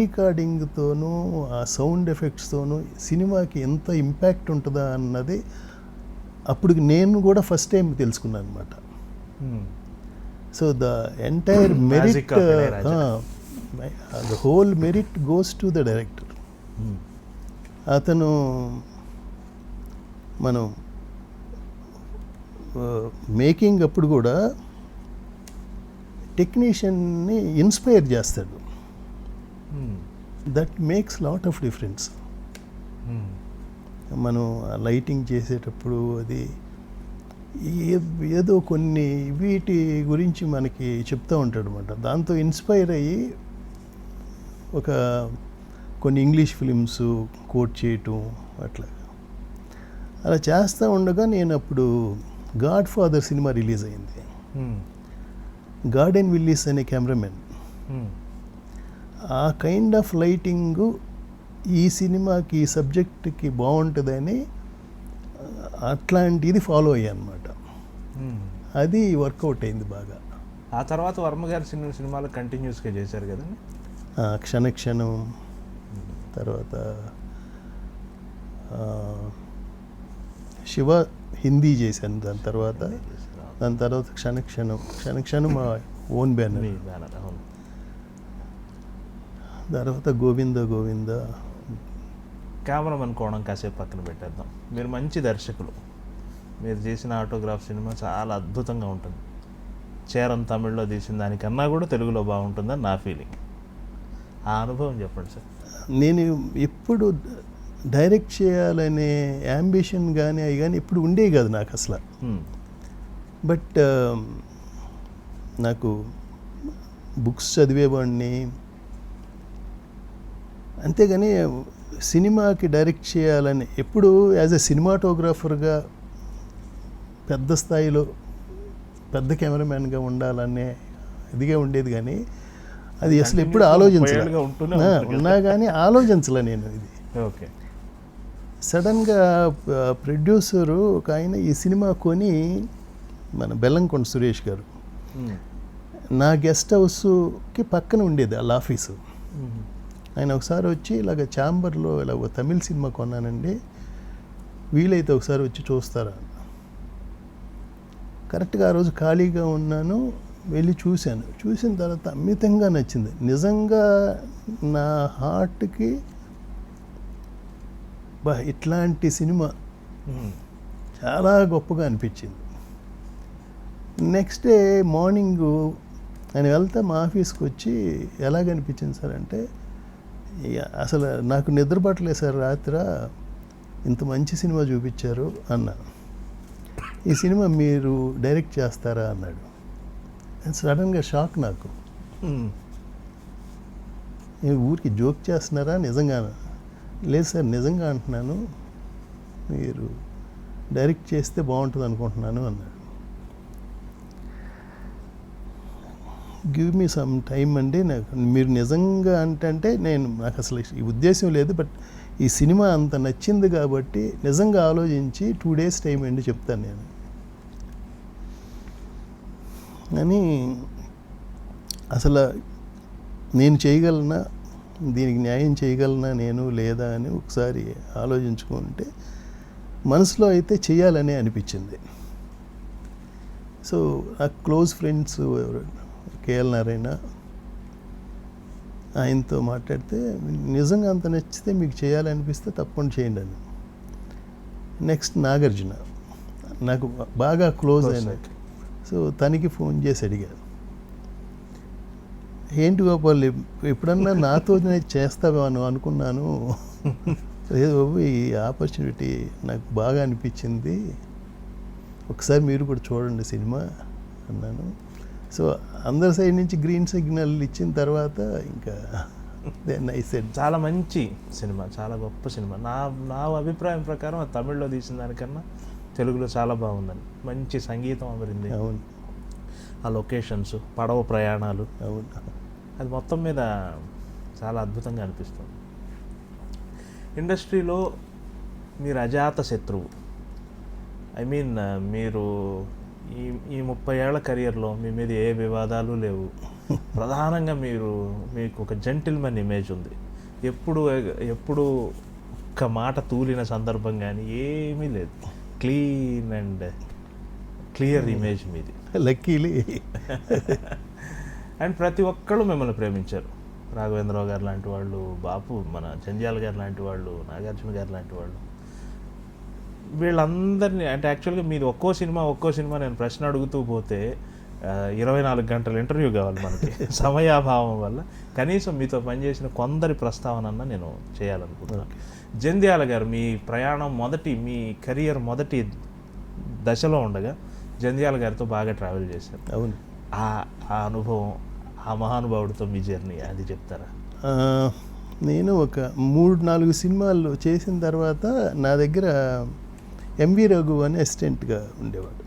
రికార్డింగ్తోనూ ఆ సౌండ్ ఎఫెక్ట్స్తోనూ సినిమాకి ఎంత ఇంపాక్ట్ ఉంటుందా అన్నది అప్పుడు నేను కూడా ఫస్ట్ టైం తెలుసుకున్నాను అనమాట. So the entire merit, the whole merit goes to the director. అతను మనం మేకింగ్ అప్పుడు కూడా టెక్నీషియన్ని ఇన్స్పైర్ చేస్తాడు. That makes lot of difference. మనం లైటింగ్ చేసేటప్పుడు అది ఏదో కొన్ని వీటి గురించి మనకి చెప్తూ ఉంటాడు అనమాట. దాంతో ఇన్స్పైర్ అయ్యి కొన్ని ఇంగ్లీష్ ఫిలిమ్స్ కోట్ చేయటం అలా చేస్తూ ఉండగా నేను అప్పుడు గాడ్ ఫాదర్ సినిమా రిలీజ్ అయింది. గార్డెన్ విల్లీస్ అనే కెమెరామెన్, ఆ కైండ్ ఆఫ్ లైటింగ్ ఈ సినిమాకి ఈ సబ్జెక్ట్కి బాగుంటుందని అట్లాంటిది ఫాలో అయ్యాను అనమాట. అది వర్కౌట్ అయింది బాగా. ఆ తర్వాత వర్మ గారి సినిమాలు కంటిన్యూస్గా చేశారు కదండి. క్షణక్షణం, తర్వాత శివ హిందీ చేశాను, దాని తర్వాత క్షణక్షణం మా ఓన్ బ్యానర్, తర్వాత గోవింద కెమెరామెన్ కోణం కాసేపు పక్కన పెట్టేద్దాం. మీరు మంచి దర్శకులు, మీరు చేసిన ఆటోగ్రాఫ్ సినిమా చాలా అద్భుతంగా ఉంటుంది. చేరం తమిళ్లో తీసిన దానికన్నా కూడా తెలుగులో బాగుంటుందని నా ఫీలింగ్. ఆ అనుభవం చెప్పండి సార్. నేను ఎప్పుడు డైరెక్ట్ చేయాలనే యాంబిషన్ కానీ అవి కానీ ఇప్పుడు ఉండేవి కాదు నాకు అసలు. బట్ నాకు బుక్స్ చదివేవాడిని, అంతేగాని సినిమాకి డైరెక్ట్ చేయాలని ఎప్పుడు యాజ్ ఎ సినిమాటోగ్రాఫర్గా పెద్ద స్థాయిలో పెద్ద కెమెరామ్యాన్గా ఉండాలనే ఇదిగా ఉండేది, కానీ అది అసలు ఎప్పుడు ఆలోచించలే, ఉన్నా కానీ ఆలోచించలే నేను. ఇది ఓకే. సడన్గా ప్రొడ్యూసరు ఒక ఆయన ఈ సినిమా కొని, మన బెల్లంకొండ సురేష్ గారు, నా గెస్ట్ హౌస్కి పక్కన ఉండేది వాళ్ళ ఆఫీసు. ఆయన ఒకసారి వచ్చి ఇలాగ ఛాంబర్లో ఇలా ఒక తమిళ సినిమా కొన్నానండి, వీలైతే ఒకసారి వచ్చి చూస్తారా. కరెక్ట్గా ఆ రోజు ఖాళీగా ఉన్నాను, వెళ్ళి చూశాను. చూసిన తర్వాత అమితంగా నచ్చింది. నిజంగా నా హార్ట్కి ఇట్లాంటి సినిమా చాలా గొప్పగా అనిపించింది. నెక్స్ట్ డే మార్నింగు నేను వెళ్తే మా ఆఫీస్కి వచ్చి ఎలాగనిపించింది సార్ అంటే, అసలు నాకు నిద్ర పట్టలేదు సార్, రాత్రి ఇంత మంచి సినిమా చూపించారు అన్న, ఈ సినిమా మీరు డైరెక్ట్ చేస్తారా అన్నాడు. సడన్గా షాక్ నాకు. ఊరికి జోక్ చేస్తున్నారా నిజంగా? లేదు సార్ నిజంగా అంటున్నాను, మీరు డైరెక్ట్ చేస్తే బాగుంటుంది అనుకుంటున్నాను అన్నాడు. గివ్ మీ సమ్ టైం అండి, నాకు మీరు నిజంగా అంటే నాకు అసలు ఈ ఉద్దేశం లేదు, బట్ ఈ సినిమా అంత నచ్చింది కాబట్టి నిజంగా ఆలోచించి 2 days టైం అండి చెప్తాను నేను అని. అసలు నేను చేయగలనా, దీనికి న్యాయం చేయగలనా నేను లేదా అని ఒకసారి ఆలోచించుకుంటే మనసులో అయితే చేయాలని అనిపించింది. సో ఆ క్లోజ్ ఫ్రెండ్స్ కేఎల్ నారాయణ, ఆయనతో మాట్లాడితే నిజంగా అంత నచ్చితే మీకు చేయాలనిపిస్తే తప్పకుండా చేయండి అని. నెక్స్ట్ నాగార్జున నాకు బాగా క్లోజ్ అయిన, సో తనకి ఫోన్ చేసి అడిగాను, ఏంటి గోపాల్ ఎప్పుడన్నా నాతో చేస్తావేమో అనుకున్నాను, లేదు బాబు ఈ ఆపర్చునిటీ నాకు బాగా అనిపించింది, ఒకసారి మీరు కూడా చూడండి సినిమా అన్నాను. సో అందరి సైడ్ నుంచి గ్రీన్ సిగ్నల్ ఇచ్చిన తర్వాత ఇంకా దెన్ ఐ సెడ్. చాలా మంచి సినిమా, చాలా గొప్ప సినిమా. నా అభిప్రాయం ప్రకారం అది తమిళ్లో తీసిన దానికన్నా తెలుగులో చాలా బాగుందని. మంచి సంగీతం అమరింది. అవును. ఆ లొకేషన్స్, పడవ ప్రయాణాలు, అవును, అది మొత్తం మీద చాలా అద్భుతంగా అనిపిస్తుంది. ఇండస్ట్రీలో మీరు అజాత శత్రువు. ఐ మీన్ మీరు ఈ 30 ఏళ్ల కెరియర్లో మీ మీద ఏ వివాదాలు లేవు. ప్రధానంగా మీకు ఒక జెంటిల్మెన్ ఇమేజ్ ఉంది. ఎప్పుడు ఒక్క మాట తూలిన సందర్భం కానీ ఏమీ లేదు. క్లీన్ అండ్ క్లియర్ ఇమేజ్ మీది. లక్కీలీ. అండ్ ప్రతి ఒక్కళ్ళు మిమ్మల్ని ప్రేమించారు. రాఘవేంద్రరావు గారు లాంటి వాళ్ళు, బాపు మన జంధ్యాల గారు లాంటి వాళ్ళు, నాగార్జున గారు లాంటి వాళ్ళు, వీళ్ళందరినీ అంటే యాక్చువల్గా మీది ఒక్కో సినిమా నేను ప్రశ్న అడుగుతూ పోతే 24 గంటల ఇంటర్వ్యూ కావాలి మనకి సమయాభావం వల్ల. కనీసం మీతో పనిచేసిన కొందరి ప్రస్తావన నేను చేయాలనుకుంటున్నాను. జంధ్యాల గారు మీ ప్రయాణం మీ కెరియర్ మొదటి దశలో ఉండగా జంధ్యాల గారితో బాగా ట్రావెల్ చేశారు. అవును. ఆ అనుభవం, ఆ మహానుభావుడితో మీ జర్నీ అది చెప్తారా? నేను ఒక 3-4 సినిమాలు చేసిన తర్వాత నా దగ్గర ఎంవి రఘు అని అసిస్టెంట్గా ఉండేవాడు.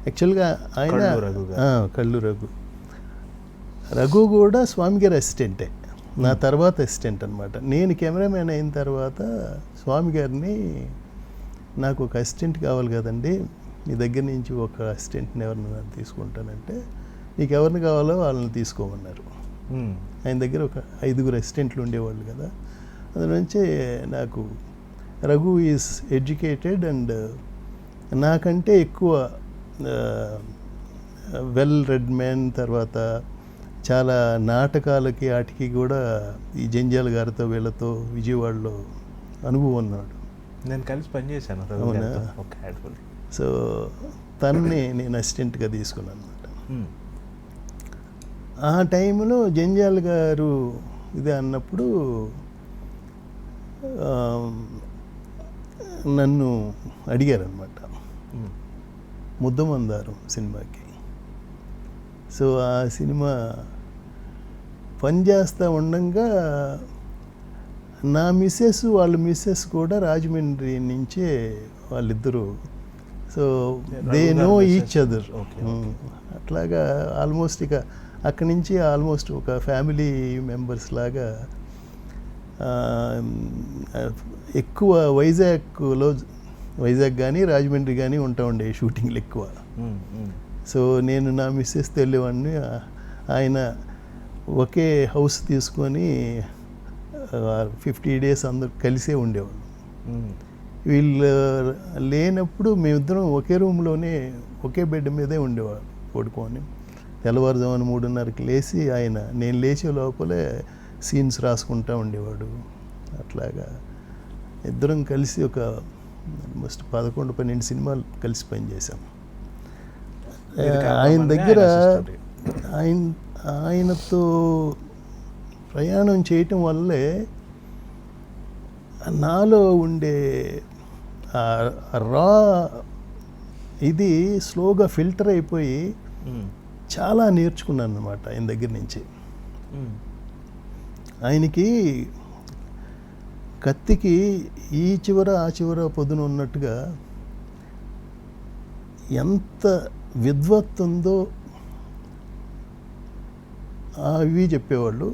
యాక్చువల్గా ఆయన కళ్ళు రఘు కూడా స్వామి గారి అసిస్టెంటే, నా తర్వాత అసిస్టెంట్ అనమాట. నేను కెమెరామ్యాన్ అయిన తర్వాత స్వామి గారిని, నాకు ఒక అసిస్టెంట్ కావాలి కదండి, మీ దగ్గర నుంచి ఒక అసిస్టెంట్ని ఎవరిని తీసుకుంటానంటే, నీకు ఎవరిని కావాలో వాళ్ళని తీసుకోమన్నారు. ఆయన దగ్గర ఒక 5 అసిస్టెంట్లు ఉండేవాళ్ళు కదా. అందులో నుంచి నాకు రఘు ఈజ్ ఎడ్యుకేటెడ్ అండ్ నాకంటే ఎక్కువ వెల్ రెడ్ మ్యాన్. తర్వాత చాలా నాటకాలకి వాటికి కూడా ఈ జంధ్యాల గారితో వీళ్ళతో విజయవాడలో అనుభవం ఉన్నాడు. నేను కలిసి పనిచేశాను. అవునా? సో తనని నేను అసిస్టెంట్గా తీసుకున్నాను అనమాట. ఆ టైంలో జంధ్యాల గారు ఇదే అన్నప్పుడు ఆ, నన్ను అడిగారనమాట ముద్దమందారం సినిమాకి. సో ఆ సినిమా పనిచేస్తూ ఉండంగా నా మిస్సెస్ వాళ్ళ మిస్సెస్ కూడా రాజమండ్రి నుంచే వాళ్ళిద్దరూ. So they know each other. అట్లాగా ఆల్మోస్ట్ ఇక అక్కడి నుంచి ఆల్మోస్ట్ ఒక ఫ్యామిలీ మెంబర్స్ లాగా ఎక్కువ వైజాగ్ కానీ రాజమండ్రి కానీ ఉంటా ఉండే షూటింగ్లు ఎక్కువ. సో నేను నా మిస్సెస్ వెళ్ళేవాడిని. ఆయన ఒకే హౌస్ తీసుకొని 50 days అందరు కలిసే ఉండేవాళ్ళు. వీళ్ళు లేనప్పుడు మేమిద్దరం ఒకే రూమ్లోనే ఒకే బెడ్ మీదే ఉండేవాడు పడుకొని. తెల్లవారుజామున 3:30కి లేచి నేను లేచే లోపలే సీన్స్ రాసుకుంటూ ఉండేవాడు. అట్లాగా ఇద్దరం కలిసి ఒక ఆల్మోస్ట్ 11-12 సినిమాలు కలిసి పనిచేసాం. ఆయన దగ్గర ఆయనతో ప్రయాణం చేయటం వల్లే నాలో ఉండే రా ఇది స్లోగా ఫిల్టర్ అయిపోయి చాలా నేర్చుకున్నాను అన్నమాట ఆయన దగ్గర నుంచి. ఆయనకి కత్తికి ఈ చివర ఆ చివర పొదును ఉన్నట్టుగా ఎంత విద్వత్ ఉందో అవి చెప్పేవాళ్ళు.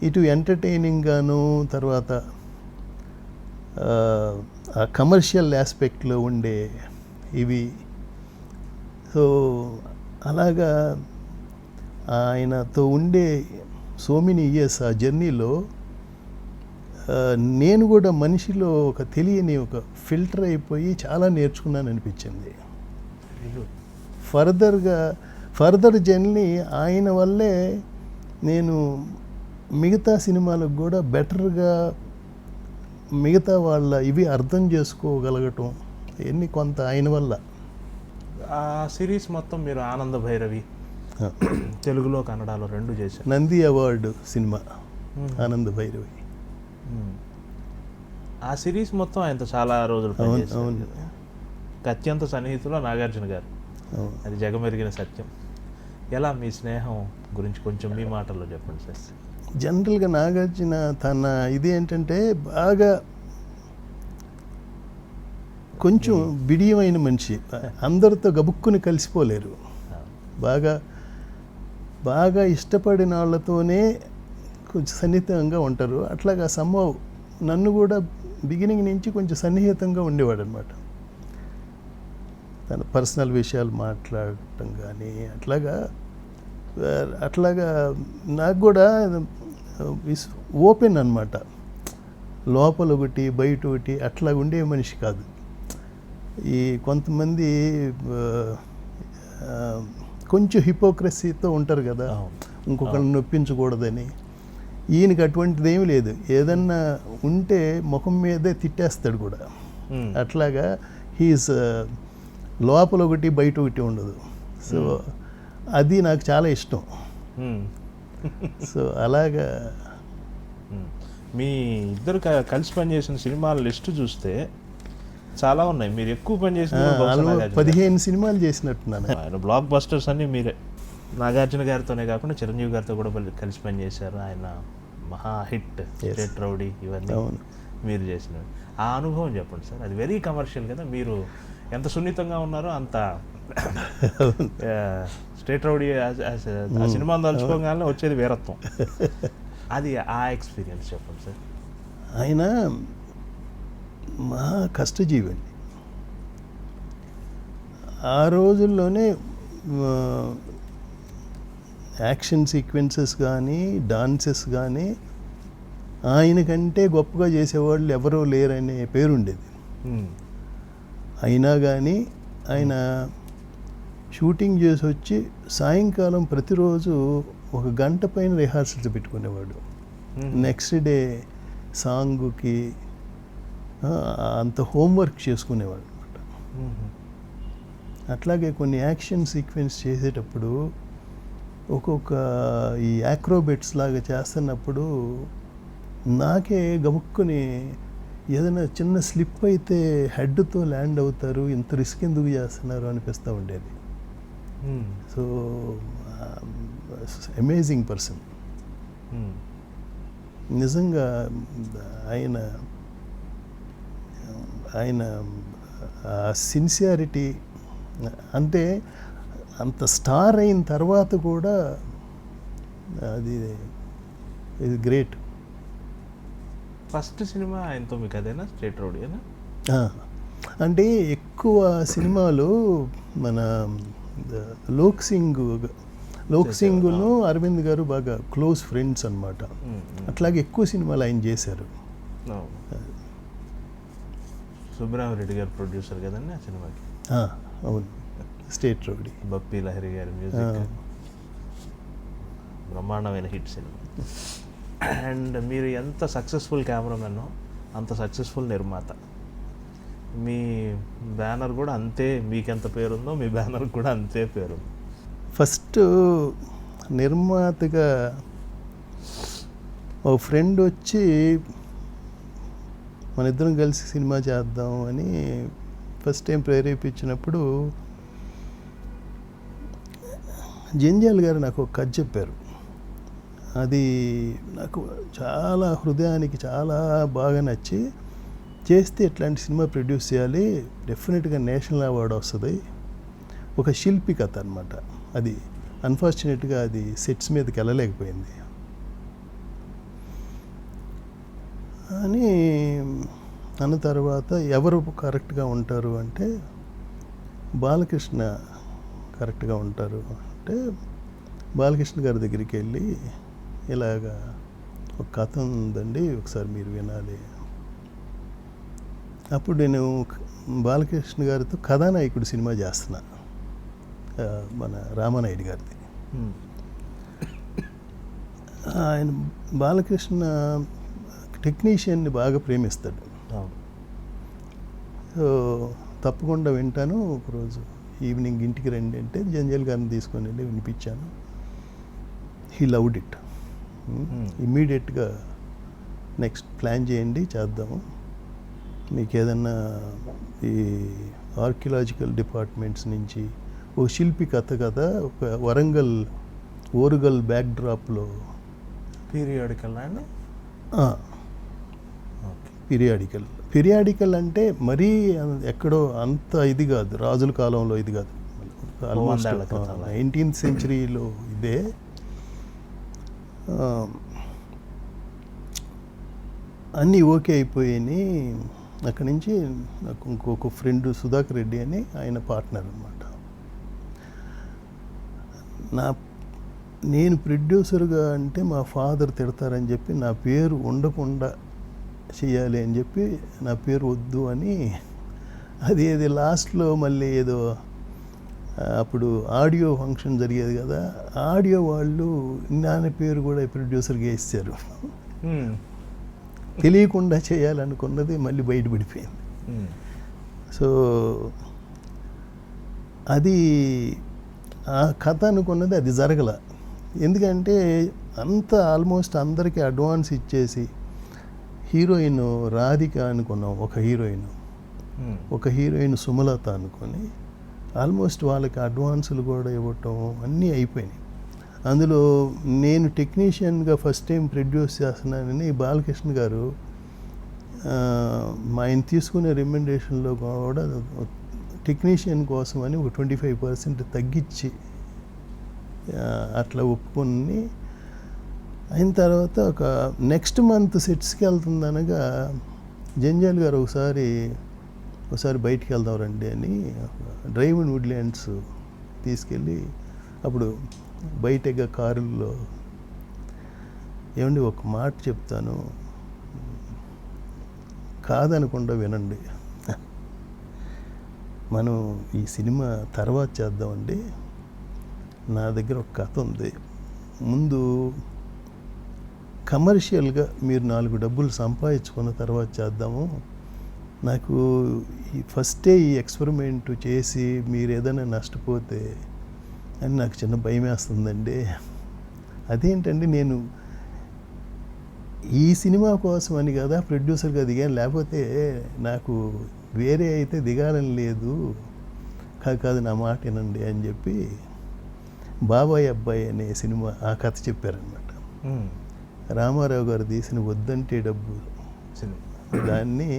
ఇటు ఎంటర్టైనింగ్గాను, తర్వాత ఆ కమర్షియల్ ఆస్పెక్ట్లో ఉండే ఇవి. సో అలాగా ఆయనతో ఉండే సో మెనీ ఇయర్స్ ఆ జర్నీలో నేను కూడా మనిషిలో ఒక తెలియని ఒక ఫిల్టర్ అయిపోయి చాలా నేర్చుకున్నాను అనిపించింది. ఫర్దర్ జర్నీ ఆయన వల్లే నేను మిగతా సినిమాలకు కూడా బెటర్గా మిగతా వాళ్ళ ఇవి అర్థం చేసుకోగలగటం ఇవన్నీ కొంత ఆయన వల్ల. ఆ సిరీస్ మొత్తం మీరు ఆనంద భైరవి తెలుగులో కన్నడలో 2 చేశారు. నంది అవార్డు సినిమా ఆనంద భైరవి. ఆ సిరీస్ మొత్తం ఆయనతో చాలా రోజులు పనిచేశారు. అత్యంత సన్నిహితులు నాగార్జున గారు, అది జగమెరిగిన సత్యం. ఎలా మీ స్నేహం గురించి కొంచెం మీ మాటల్లో చెప్పండి సార్. జనరల్గా నాగార్జున తన ఇది ఏంటంటే బాగా కొంచెం బిడియమైన మనిషి. అందరితో గబుక్కుని కలిసిపోలేరు. బాగా ఇష్టపడిన వాళ్ళతోనే కొంచెం సన్నిహితంగా ఉంటారు. అట్లాగా సంభవ్ నన్ను కూడా బిగినింగ్ నుంచి కొంచెం సన్నిహితంగా ఉండేవాడు అనమాట. తన పర్సనల్ విషయాలు మాట్లాడటం కానీ అట్లాగా నాకు కూడా ఓపెన్ అన్నమాట. లోపల ఒకటి బయట ఒకటి అట్లా ఉండే మనిషి కాదు. ఈ కొంతమంది కొంచెం హిపోక్రసీతో ఉంటారు కదా, ఇంకొకరిని నొప్పించకూడదని. ఈయనకి అటువంటిది ఏమీ లేదు. ఏదన్నా ఉంటే ముఖం మీదే తిట్టేస్తాడు కూడా. అట్లాగా హీఈస్ లోపల ఒకటి బయట ఒకటి ఉండదు. సో అది నాకు చాలా ఇష్టం. సో అలాగా మీ ఇద్దరు కలిసి పనిచేసిన సినిమాల లిస్టు చూస్తే చాలా ఉన్నాయి. మీరు ఎక్కువ పనిచేసిన 15 సినిమాలు చేసినట్టున్నాను. ఆయన బ్లాక్ బస్టర్స్ అన్నీ మీరే. నాగార్జున గారితోనే కాకుండా చిరంజీవి గారితో కూడా కలిసి పనిచేశారు. ఆయన మహా హిట్ స్టేట్ రౌడీ ఇవన్నీ మీరు చేసినవి. ఆ అనుభవం చెప్పండి సార్. అది వెరీ కమర్షియల్ కదా. మీరు ఎంత సున్నితంగా ఉన్నారో అంత స్టేట్ రౌడీ ఆ సినిమా తలుచుకోగానే వచ్చేది వీరత్వం. అది ఆ ఎక్స్పీరియన్స్ చెప్పండి సార్. ఆయన మా కష్టజీవి అండి. ఆ రోజుల్లోనే యాక్షన్ సీక్వెన్సెస్ కానీ డాన్సెస్ కానీ ఆయనకంటే గొప్పగా చేసేవాళ్ళు ఎవరూ లేరనే పేరు ఉండేది. అయినా కానీ ఆయన షూటింగ్ చేసి వచ్చి సాయంకాలం ప్రతిరోజు 1 గంట పైన రిహార్సల్స్ పెట్టుకునేవాడు. నెక్స్ట్ డే సాంగుకి అంత హోంవర్క్ చేసుకునేవాడు అనమాట. అట్లాగే కొన్ని యాక్షన్ సీక్వెన్స్ చేసేటప్పుడు ఒక్కొక్క ఈ యాక్రోబెట్స్ లాగా చేస్తున్నప్పుడు నాకే గముక్కుని ఏదైనా చిన్న స్లిప్ అయితే హెడ్తో ల్యాండ్ అవుతారు, ఇంత రిస్క్ ఎందుకు చేస్తున్నారు అనిపిస్తూ ఉండేది. సో అమేజింగ్ పర్సన్ నిజంగా. ఆయన సిన్సియారిటీ అంటే అంత స్టార్ అయిన తర్వాత కూడా అది ఇది గ్రేట్. ఫస్ట్ సినిమా ఆయనతో మీకు అదేనా, స్ట్రేట్ రౌడీనా? అంటే ఎక్కువ సినిమాలు మన లోక్ సింగ్ను అరవింద్ గారు బాగా క్లోజ్ ఫ్రెండ్స్ అన్నమాట. అట్లాగే ఎక్కువ సినిమాలు ఆయన చేశారు. సుబ్రహ్మరెడ్డి గారు ప్రొడ్యూసర్ కదండి ఆ సినిమాకి. అవును, స్టేట్ రౌడీ. బప్పీ లహరి గారి మ్యూజిక్, బ్రహ్మాండమైన హిట్ సినిమా. అండ్ మీరు ఎంత సక్సెస్ఫుల్ కెమెరామెన్నో అంత సక్సెస్ఫుల్ నిర్మాత. మీ బ్యానర్ కూడా అంతే, మీకెంత పేరుందో మీ బ్యానర్ కూడా అంతే పేరుంది. ఫస్ట్ నిర్మాతగా ఓ ఫ్రెండ్ వచ్చి మన ఇద్దరం కలిసి సినిమా చేద్దాం అని ఫస్ట్ టైం ప్రేరేపించినప్పుడు జంజాల్ గారు నాకు ఒక కథ చెప్పారు. అది నాకు చాలా హృదయానికి చాలా బాగా నచ్చి, చేస్తే ఇట్లాంటి సినిమా ప్రొడ్యూస్ చేయాలి, డెఫినెట్గా నేషనల్ అవార్డు వస్తుంది. ఒక శిల్పి కథ అనమాట అది. అన్ఫార్చునేట్గా అది సెట్స్ మీదకి వెళ్ళలేకపోయింది అని అన్న తర్వాత ఎవరు కరెక్ట్గా ఉంటారు అంటే బాలకృష్ణ కరెక్ట్గా ఉంటారు అంటే, బాలకృష్ణ గారి దగ్గరికి వెళ్ళి ఇలాగా ఒక కథ ఉందండి, ఒకసారి మీరు వినాలి. అప్పుడు నేను బాలకృష్ణ గారితో కథానాయకుడు సినిమా చేస్తున్నా, మన రామానాయుడు గారిది. ఆయన బాలకృష్ణ టెక్నీషియన్ని బాగా ప్రేమిస్తాడు. సో తప్పకుండా వింటాను, ఒకరోజు ఈవినింగ్ ఇంటికి రండి అంటే జంజాల్ గారిని తీసుకొని వెళ్ళి వినిపించాను. He loved it. ఇమ్మీడియట్గా నెక్స్ట్ ప్లాన్ చేయండి, చేద్దాము. మీకు ఏదన్నా ఈ ఆర్కియలాజికల్ డిపార్ట్మెంట్స్ నుంచి ఓ శిల్పి కథ కదా, ఒక వరంగల్ ఓరుగల్ బ్యాక్ డ్రాప్లో పీరియాడికల్ అండి. పీరియాడికల్ అంటే మరీ ఎక్కడో అంత ఇది కాదు, రాజుల కాలంలో ఇది కాదు, ఆల్మోస్ట్ 19th సెంచరీలో ఇదే. అన్నీ ఓకే అయిపోయాయి. అక్కడి నుంచి నాకు ఇంకొక ఫ్రెండ్ సుధాకర్ రెడ్డి అని ఆయన పార్ట్నర్ అనమాట. నేను ప్రొడ్యూసర్గా అంటే మా ఫాదర్ తిడతారని చెప్పి నా పేరు ఉండకుండా చేయాలి అని చెప్పి నా పేరు వద్దు అని, అది లాస్ట్లో మళ్ళీ ఏదో అప్పుడు ఆడియో ఫంక్షన్ జరిగేది కదా, ఆడియో వాళ్ళు నాన్న పేరు కూడా ప్రొడ్యూసర్గా వేసారు. తెలియకుండా చేయాలనుకున్నది మళ్ళీ బయటపడిపోయింది. సో అది ఆ కథ అనుకున్నది అది జరగల. ఎందుకంటే అంత ఆల్మోస్ట్ అందరికీ అడ్వాన్స్ ఇచ్చేసి, హీరోయిన్ రాధిక అనుకున్నాం, ఒక హీరోయిన్ సుమలత అనుకొని ఆల్మోస్ట్ వాళ్ళకి అడ్వాన్సులు కూడా ఇవ్వటం అన్నీ అయిపోయినాయి. అందులో నేను టెక్నీషియన్గా ఫస్ట్ టైం ప్రొడ్యూస్ చేస్తున్నానని బాలకృష్ణ గారు మా ఆయన తీసుకునే రికమెండేషన్లో కూడా టెక్నీషియన్ కోసం అని ఒక 25% తగ్గించి అట్లా ఒప్పుకొని అయిన తర్వాత ఒక నెక్స్ట్ మంత్ సెట్స్కి వెళ్తుందనగా జంజాల్ గారు ఒకసారి బయటికి వెళ్దాం రండి అని డ్రైవ్ ఇన్ వుడ్లాండ్స్ తీసుకెళ్ళి, అప్పుడు బయటగా కారుల్లో, ఏమండి ఒక మాట చెప్తాను కాదనకుండా వినండి, మనం ఈ సినిమా తర్వాత చేద్దామండి, నా దగ్గర ఒక కథ ఉంది, ముందు కమర్షియల్గా మీరు 4 డబ్బులు సంపాదించుకున్న తర్వాత చేద్దాము, నాకు ఈ ఫస్టే ఈ ఎక్స్పెరిమెంట్ చేసి మీరు ఏదైనా నష్టపోతే అని నాకు చిన్న భయం వేస్తుందండి. అదేంటండి, నేను ఈ సినిమా కోసం అని కదా ప్రొడ్యూసర్గా దిగాను, లేకపోతే నాకు వేరే అయితే దిగాలని లేదు. కాదు నా మాట వినండి అని చెప్పి బాబాయ్ అబ్బాయి అనే సినిమా ఆ కథ చెప్పారనమాట. రామారావు గారు తీసిన వద్దంటే డబ్బు సినిమా దాన్ని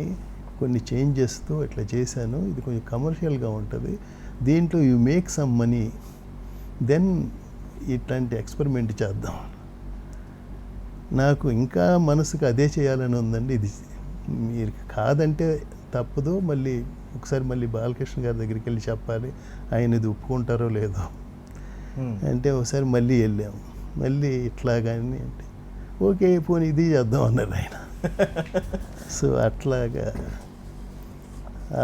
కొన్ని చేంజెస్తో ఇట్లా చేశాను, ఇది కొంచెం కమర్షియల్గా ఉంటుంది, దీంట్లో you make some money, then ఇట్లాంటి ఎక్స్పెరిమెంట్ చేద్దాం. నాకు ఇంకా మనసుకు అదే చేయాలని ఉందండి. ఇది మీరు కాదంటే తప్పదు, మళ్ళీ బాలకృష్ణ గారి దగ్గరికి వెళ్ళి చెప్పాలి, ఆయన ఇది ఒప్పుకుంటారో లేదో అంటే ఒకసారి మళ్ళీ వెళ్ళాము. మళ్ళీ ఇట్లాగాని అంటే ఓకే పోనీ ఇది చేద్దాం అన్నారు ఆయన. సో అట్లాగా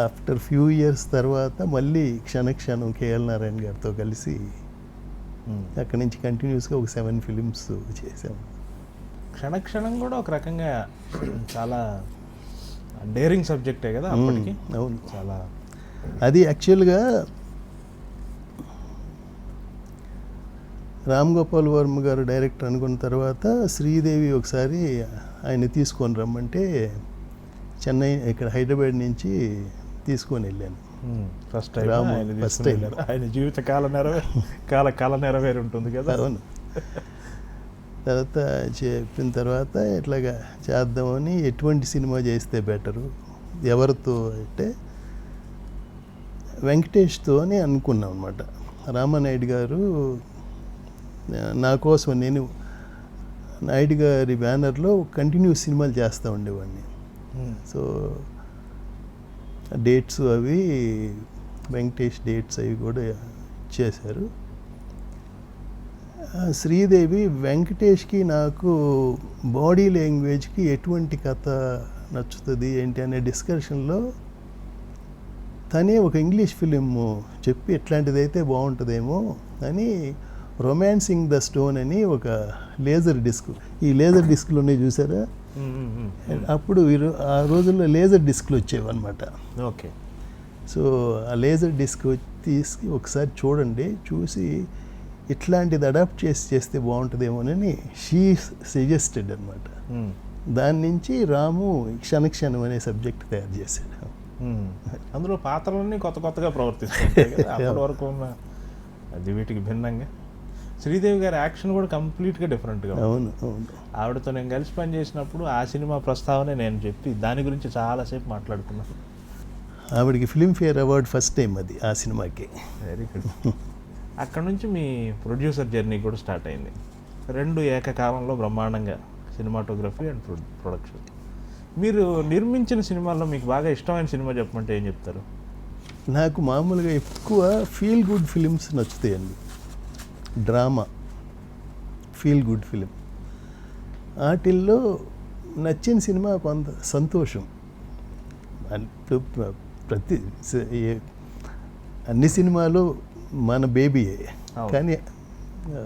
ఆఫ్టర్ ఫ్యూ ఇయర్స్ తర్వాత మళ్ళీ క్షణక్షణం కేఎల్ నారాయణ గారితో కలిసి అక్కడి నుంచి కంటిన్యూస్గా ఒక 7 ఫిలిమ్స్ చేసాము. క్షణక్షణం కూడా ఒక రకంగా చాలా డేరింగ్ సబ్జెక్టే కదా అప్పటికి. అవును, చాలా అది యాక్చువల్గా రామ్ గోపాల్ వర్మ గారు డైరెక్టర్ అనుకున్న తర్వాత శ్రీదేవి ఒకసారి ఆయన తీసుకొని రమ్మంటే చెన్నై ఇక్కడ హైదరాబాద్ నుంచి తీసుకొని వెళ్ళాను. ఫస్ట్ టైం రాము ఫస్ట్ టైం. ఆయన జీవిత కాల నెరవేరు ఉంటుంది కదా. అవును. తర్వాత చెప్పిన తర్వాత ఇట్లాగా చేద్దామని, ఎటువంటి సినిమా చేస్తే బెటరు, ఎవరితో అంటే వెంకటేష్తో అని అనుకున్నాం అనమాట. రామానాయుడు గారు నా కోసం, నేను నాయుడు గారి బ్యానర్లో కంటిన్యూస్ సినిమాలు చేస్తూ ఉండేవాడిని. సో డేట్స్ అవి వెంకటేష్ డేట్స్ అవి కూడా చేశారు. శ్రీదేవి వెంకటేష్కి నాకు బాడీ లాంగ్వేజ్కి ఎటువంటి కథ నచ్చుతుంది ఏంటి అనే డిస్కషన్లో తనే ఒక ఇంగ్లీష్ ఫిలిం చెప్పి ఇట్లాంటిదైతే బాగుంటుందేమో అని రొమాన్సింగ్ ద స్టోన్ అని ఒక లేజర్ డిస్క్, ఈ లేజర్ డిస్క్లు ఉన్నాయి చూసారా, అప్పుడు ఆ రోజుల్లో లేజర్ డిస్క్లు వచ్చేవన్నమాట. ఓకే. సో ఆ లేజర్ డిస్క్ తీసి ఒకసారి చూడండి, చూసి ఇట్లాంటిది అడాప్ట్ చేస్తే బాగుంటుందేమోనని షీ సజెస్టెడ్ అనమాట. దాని నుంచి రాము క్షణక్షణం అనే సబ్జెక్ట్ తయారు చేశాడు. అందులో పాత్రలన్నీ కొత్తగా ప్రవర్తిస్తాయి కదా అప్పటి వరకు ఉన్న, అది వీటికి భిన్నంగా. శ్రీదేవి గారి యాక్షన్ కూడా కంప్లీట్గా డిఫరెంట్గా. అవును అవును. ఆవిడతో నేను కలిసి పని చేసినప్పుడు ఆ సినిమా ప్రస్తావనే నేను చెప్పి దాని గురించి చాలాసేపు మాట్లాడుకున్నాను. ఆవిడకి ఫిల్మ్ఫేర్ అవార్డు ఫస్ట్ టైం అది ఆ సినిమాకి. Very good. అక్కడ నుంచి మీ ప్రొడ్యూసర్ జర్నీ కూడా స్టార్ట్ అయింది. 2 ఏకకాలంలో బ్రహ్మాండంగా సినిమాటోగ్రఫీ అండ్ ప్రొడక్షన్. మీరు నిర్మించిన సినిమాల్లో మీకు బాగా ఇష్టమైన సినిమా చెప్పమంటే ఏం చెప్తారు? నాకు మామూలుగా ఎక్కువ ఫీల్ గుడ్ ఫిలిమ్స్ నచ్చుతాయండి. డ్రామా, ఫీల్ గుడ్ ఫిలిం, వాటిల్లో నచ్చిన సినిమా కొంత సంతోషం. అన్ని సినిమాలు మన బేబీయే, కానీ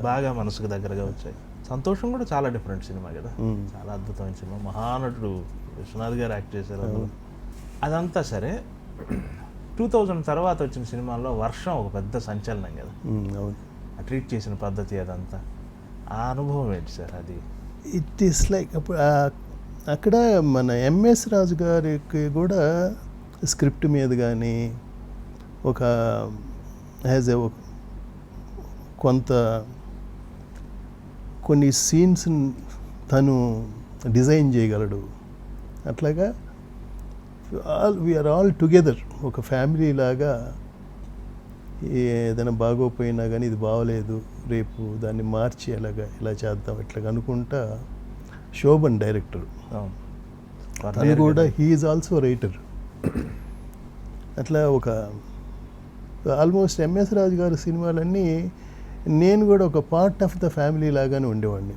బాగా మనసుకు దగ్గరగా వచ్చాయి. సంతోషం కూడా చాలా డిఫరెంట్ సినిమా కదా, చాలా అద్భుతమైన సినిమా. మహానటుడు విశ్వనాథ్ గారు యాక్ట్ చేశారు అందులో. అదంతా సరే, 2000 తర్వాత వచ్చిన సినిమాల్లో వర్షం ఒక పెద్ద సంచలనం కదా. అవును. ట్రీట్ చేసిన పద్ధతి అదంతా, ఆ అనుభవం ఏంటి సార్? అది ఇట్ ఈస్ లైక్ అక్కడ మన ఎంఎస్ రాజు గారికి కూడా స్క్రిప్ట్ మీద కానీ ఒక యాజ్ ఎ కొన్ని సీన్స్ తను డిజైన్ చేయగలడు. అట్లాగా వీఆర్ ఆల్ టుగెదర్ ఒక ఫ్యామిలీ లాగా. ఏదైనా బాగోపోయినా కానీ ఇది బాగోలేదు, రేపు దాన్ని మార్చి ఎలా చేద్దాం ఇట్లాగ అనుకుంటా. శోభన్ డైరెక్టర్, తను కూడా హీ ఈజ్ ఆల్సో రైటర్. అట్లా ఒక ఆల్మోస్ట్ ఎంఎస్ రాజు గారి సినిమాలన్నీ నేను కూడా ఒక పార్ట్ ఆఫ్ ద ఫ్యామిలీ లాగానే ఉండేవాడిని.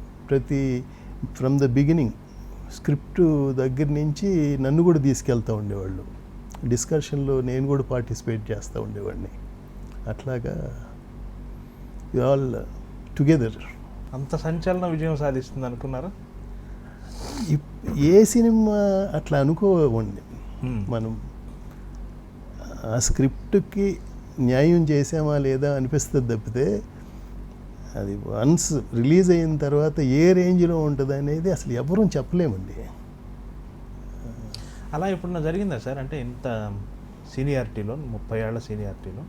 ఫ్రమ్ ద బిగినింగ్ స్క్రిప్ట్ దగ్గర నుంచి నన్ను కూడా తీసుకెళ్తూ ఉండేవాళ్ళు. డిస్కషన్లో నేను కూడా పార్టిసిపేట్ చేస్తూ ఉండేవాడిని. అట్లాగా ఆల్ టుగెదర్. అంత సంచలన విజయం సాధిస్తుంది అనుకున్నారా? ఏ సినిమా అట్లా అనుకోవండి. మనం ఆ స్క్రిప్ట్కి న్యాయం చేసామా లేదా అనిపిస్తుంది తప్పితే అది వన్స్ రిలీజ్ అయిన తర్వాత ఏ రేంజ్లో ఉంటుంది అనేది అసలు ఎవరూ చెప్పలేమండి. అలా ఎప్పుడన్నా జరిగిందా సార్? అంటే ఇంత సీనియారిటీలో 30 ఏళ్ల సీనియారిటీలో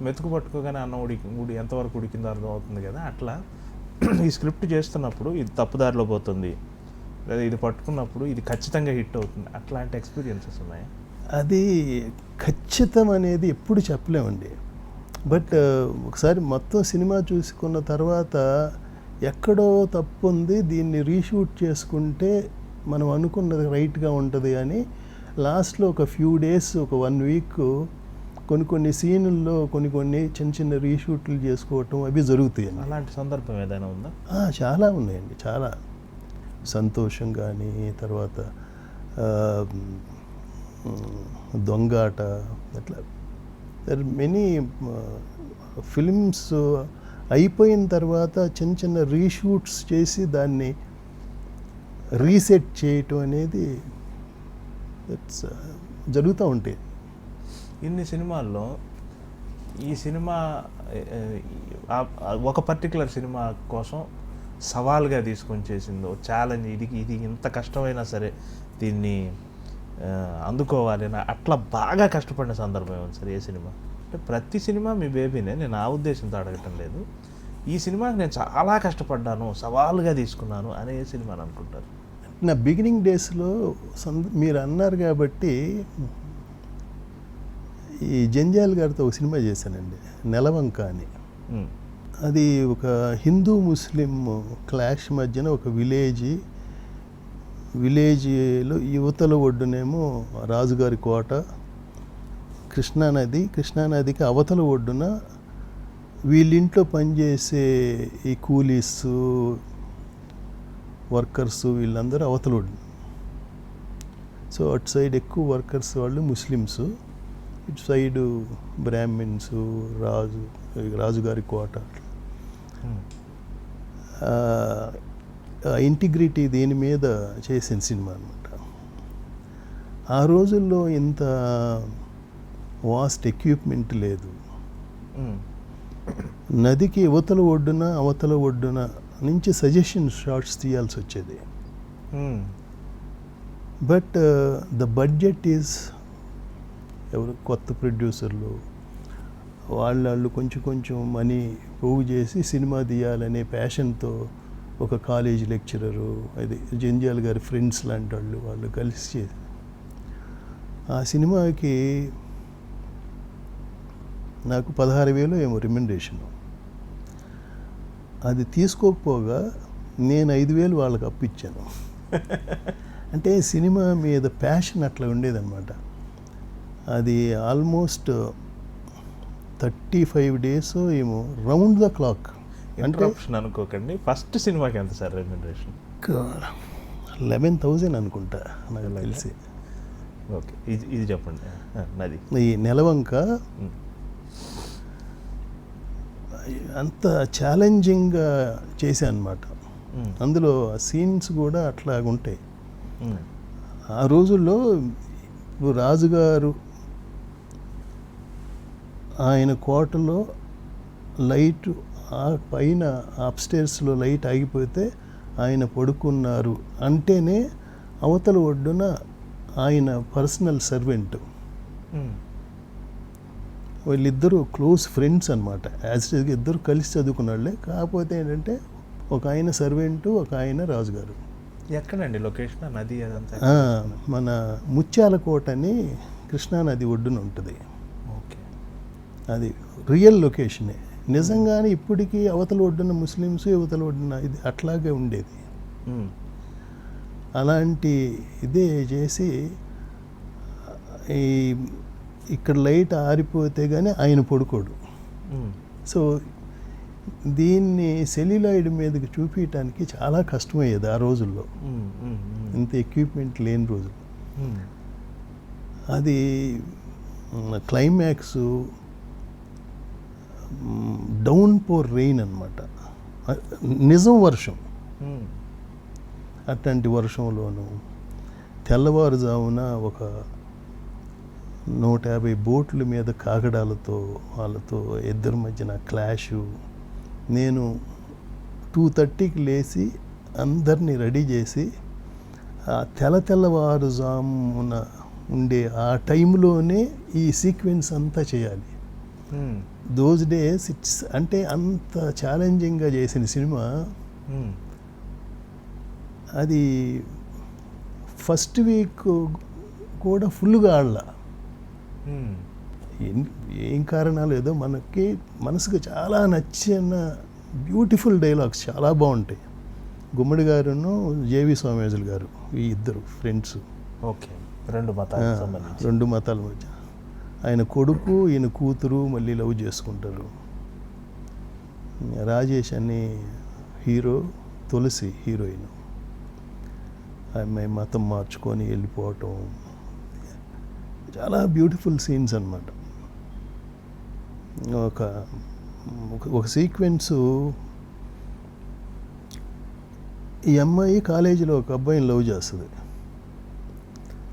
మెతుకు పట్టుకోగానే అన్నం ఉడి ఎంతవరకు ఉడికిందో అర్థం అవుతుంది కదా, అట్లా ఈ స్క్రిప్ట్ చేస్తున్నప్పుడు ఇది తప్పుదారిలో పోతుంది లేదా ఇది పట్టుకున్నప్పుడు ఇది ఖచ్చితంగా హిట్ అవుతుంది, అట్లాంటి ఎక్స్పీరియన్సెస్ ఉన్నాయా? అది ఖచ్చితం అనేది ఎప్పుడు చెప్పలేమండి. బట్ ఒకసారి మొత్తం సినిమా చూసుకున్న తర్వాత ఎక్కడో తప్పు ఉంది, దీన్ని రీషూట్ చేసుకుంటే మనం అనుకున్నది రైట్గా ఉంటుంది అని లాస్ట్లో ఒక ఫ్యూ డేస్, ఒక 1 వీక్ కొన్ని సీనుల్లో కొన్ని చిన్న చిన్న రీషూట్లు చేసుకోవటం అవి జరుగుతాయి. అలాంటి సందర్భం ఏదైనా ఉందా? చాలా ఉన్నాయండి. చాలా సంతోషం కానీ, తర్వాత దొంగాట, అట్లా మెనీ ఫిల్మ్స్ అయిపోయిన తర్వాత చిన్న చిన్న రీషూట్స్ చేసి దాన్ని రీసెట్ చేయటం అనేది జరుగుతూ ఉంటాయి. ఇన్ని సినిమాల్లో ఈ సినిమా ఒక పర్టికులర్ సినిమా కోసం సవాల్గా తీసుకొని చేసిందో ఛాలెంజ్, ఇది ఇంత కష్టమైనా సరే దీన్ని అందుకోవాలి అని అట్లా బాగా కష్టపడిన సందర్భం ఏమన్నా సరే ఏ సినిమా? అంటే ప్రతి సినిమా మీ బేబీనే, నేను ఆ ఉద్దేశంతో అడగటం లేదు. ఈ సినిమాకి నేను చాలా కష్టపడ్డాను, సవాలుగా తీసుకున్నాను అనే ఏ సినిమా అని అనుకుంటారు? నా బిగినింగ్ డేస్లో మీరు అన్నారు కాబట్టి ఈ జంజాల్ గారితో ఒక సినిమా చేశానండి, నెలవంక అని. అది ఒక హిందూ ముస్లిం క్లాష్ మధ్యన ఒక విలేజ్లో యువతల ఒడ్డునేమో రాజుగారి కోట, కృష్ణానదికి అవతల ఒడ్డున వీళ్ళింట్లో పనిచేసే ఈ కూలీస్, వర్కర్స్ వీళ్ళందరూ అవతల ఒడ్డు. సో అటు సైడ్ ఎక్కువ వర్కర్స్ వాళ్ళు ముస్లిమ్స్, ఇటు సైడు బ్రాహ్మిన్స్, రాజుగారి కోట. ఇంటిగ్రిటీ దీని మీద చేసిన సినిమా అనమాట. ఆ రోజుల్లో ఇంత వాస్ట్ ఎక్విప్మెంట్ లేదు. నదికి అవతల ఒడ్డున నుంచి సజెషన్ షాట్స్ తీయాల్సి వచ్చేది. బట్ ద బడ్జెట్ ఈజ్ ఎవరు కొత్త ప్రొడ్యూసర్లు వాళ్ళు కొంచెం మనీ పోగు చేసి సినిమా తీయాలనే ప్యాషన్తో ఒక కాలేజ్ లెక్చరరు, అది జంజాల్ గారి ఫ్రెండ్స్ లాంటి వాళ్ళు కలిసి చేసి ఆ సినిమాకి నాకు 16,000 ఏమో రిమెండేషను. అది తీసుకోకపోగా నేను 5,000 వాళ్ళకి అప్పిచ్చాను. అంటే సినిమా మీద ప్యాషన్ అట్లా ఉండేదన్నమాట. అది ఆల్మోస్ట్ 35 days ఏమో రౌండ్ ద క్లాక్. అంటే అనుకోకండి, ఫస్ట్ సినిమాకి ఎంత సార్ రెమ్యునరేషన్? 11,000 అనుకుంటా నాకు తెలిసి. ఓకే, ఇది చెప్పండి. నది ఈ నెలవంక అంత ఛాలెంజింగ్గా చేశాను అనమాట. అందులో సీన్స్ కూడా అట్లాగుంటాయి. ఆ రోజుల్లో రాజుగారు ఆయన కోటలో లైట్ పైన అప్స్టేర్స్లో లైట్ ఆగిపోతే ఆయన పడుకున్నారు అంటేనే అవతల ఒడ్డున ఆయన పర్సనల్ సర్వెంట్, వీళ్ళిద్దరూ క్లోజ్ ఫ్రెండ్స్ అనమాట. ఇద్దరు కలిసి చదువుకున్న వాళ్ళే. కాకపోతే ఏంటంటే ఒక ఆయన సర్వెంటు, ఒక ఆయన రాజుగారు. ఎక్కడండి లొకేషన్? నది అదంతా మన ముత్యాలకోట అని కృష్ణానది ఒడ్డున ఉంటుంది. ఓకే, అది రియల్ లొకేషనే. నిజంగానే ఇప్పటికీ అవతల ఒడ్డున ముస్లిమ్స్, యువతల ఒడ్డున ఇది అట్లాగే ఉండేది. అలాంటి ఇదే చేసి ఇక్కడ లైట్ ఆరిపోతే కానీ ఆయన పడుకోడు. సో దీన్ని సెల్యులాయిడ్ మీదకి చూపించడానికి చాలా కష్టమయ్యేది ఆ రోజుల్లో, ఇంత ఎక్విప్మెంట్ లేని రోజులు. అది క్లైమాక్స్ డౌన్ పోర్ రెయిన్ అనమాట, నిజం వర్షం. అట్లాంటి వర్షంలోనూ తెల్లవారుజామున ఒక 150 బోట్ల మీద కాగడాలతో వాళ్ళతో ఇద్దరి మధ్యన క్లాషు. నేను 2:30కి లేచి అందరినీ రెడీ చేసి ఆ తెల్లవారుజామున ఉండే ఆ టైంలోనే ఈ సీక్వెన్స్ అంతా చేయాలి. దోస్ డేస్ ఇట్స్ అంటే అంత ఛాలెంజింగ్గా చేసిన సినిమా. అది ఫస్ట్ వీక్ కూడా ఫుల్గా ఆడలా. ఏం కారణాలు ఏదో మనకి మనసుకు చాలా నచ్చిన బ్యూటిఫుల్ డైలాగ్స్ చాలా బాగుంటాయి. గుమ్మడి గారును జేవి సోమయాజులు గారు ఈ ఇద్దరు ఫ్రెండ్స్. ఓకే, రెండు మతాల మధ్య ఆయన కొడుకు ఈయన కూతురు మళ్ళీ లవ్ చేసుకుంటారు. రాజేష్ అనే హీరో, తులసి హీరోయిన్. అమ్మాయి మతం మార్చుకొని వెళ్ళిపోవటం చాలా బ్యూటిఫుల్ సీన్స్ అన్నమాట. ఒక సీక్వెన్సు, ఈ అమ్మాయి కాలేజీలో ఒక అబ్బాయిని లవ్ చేస్తుంది.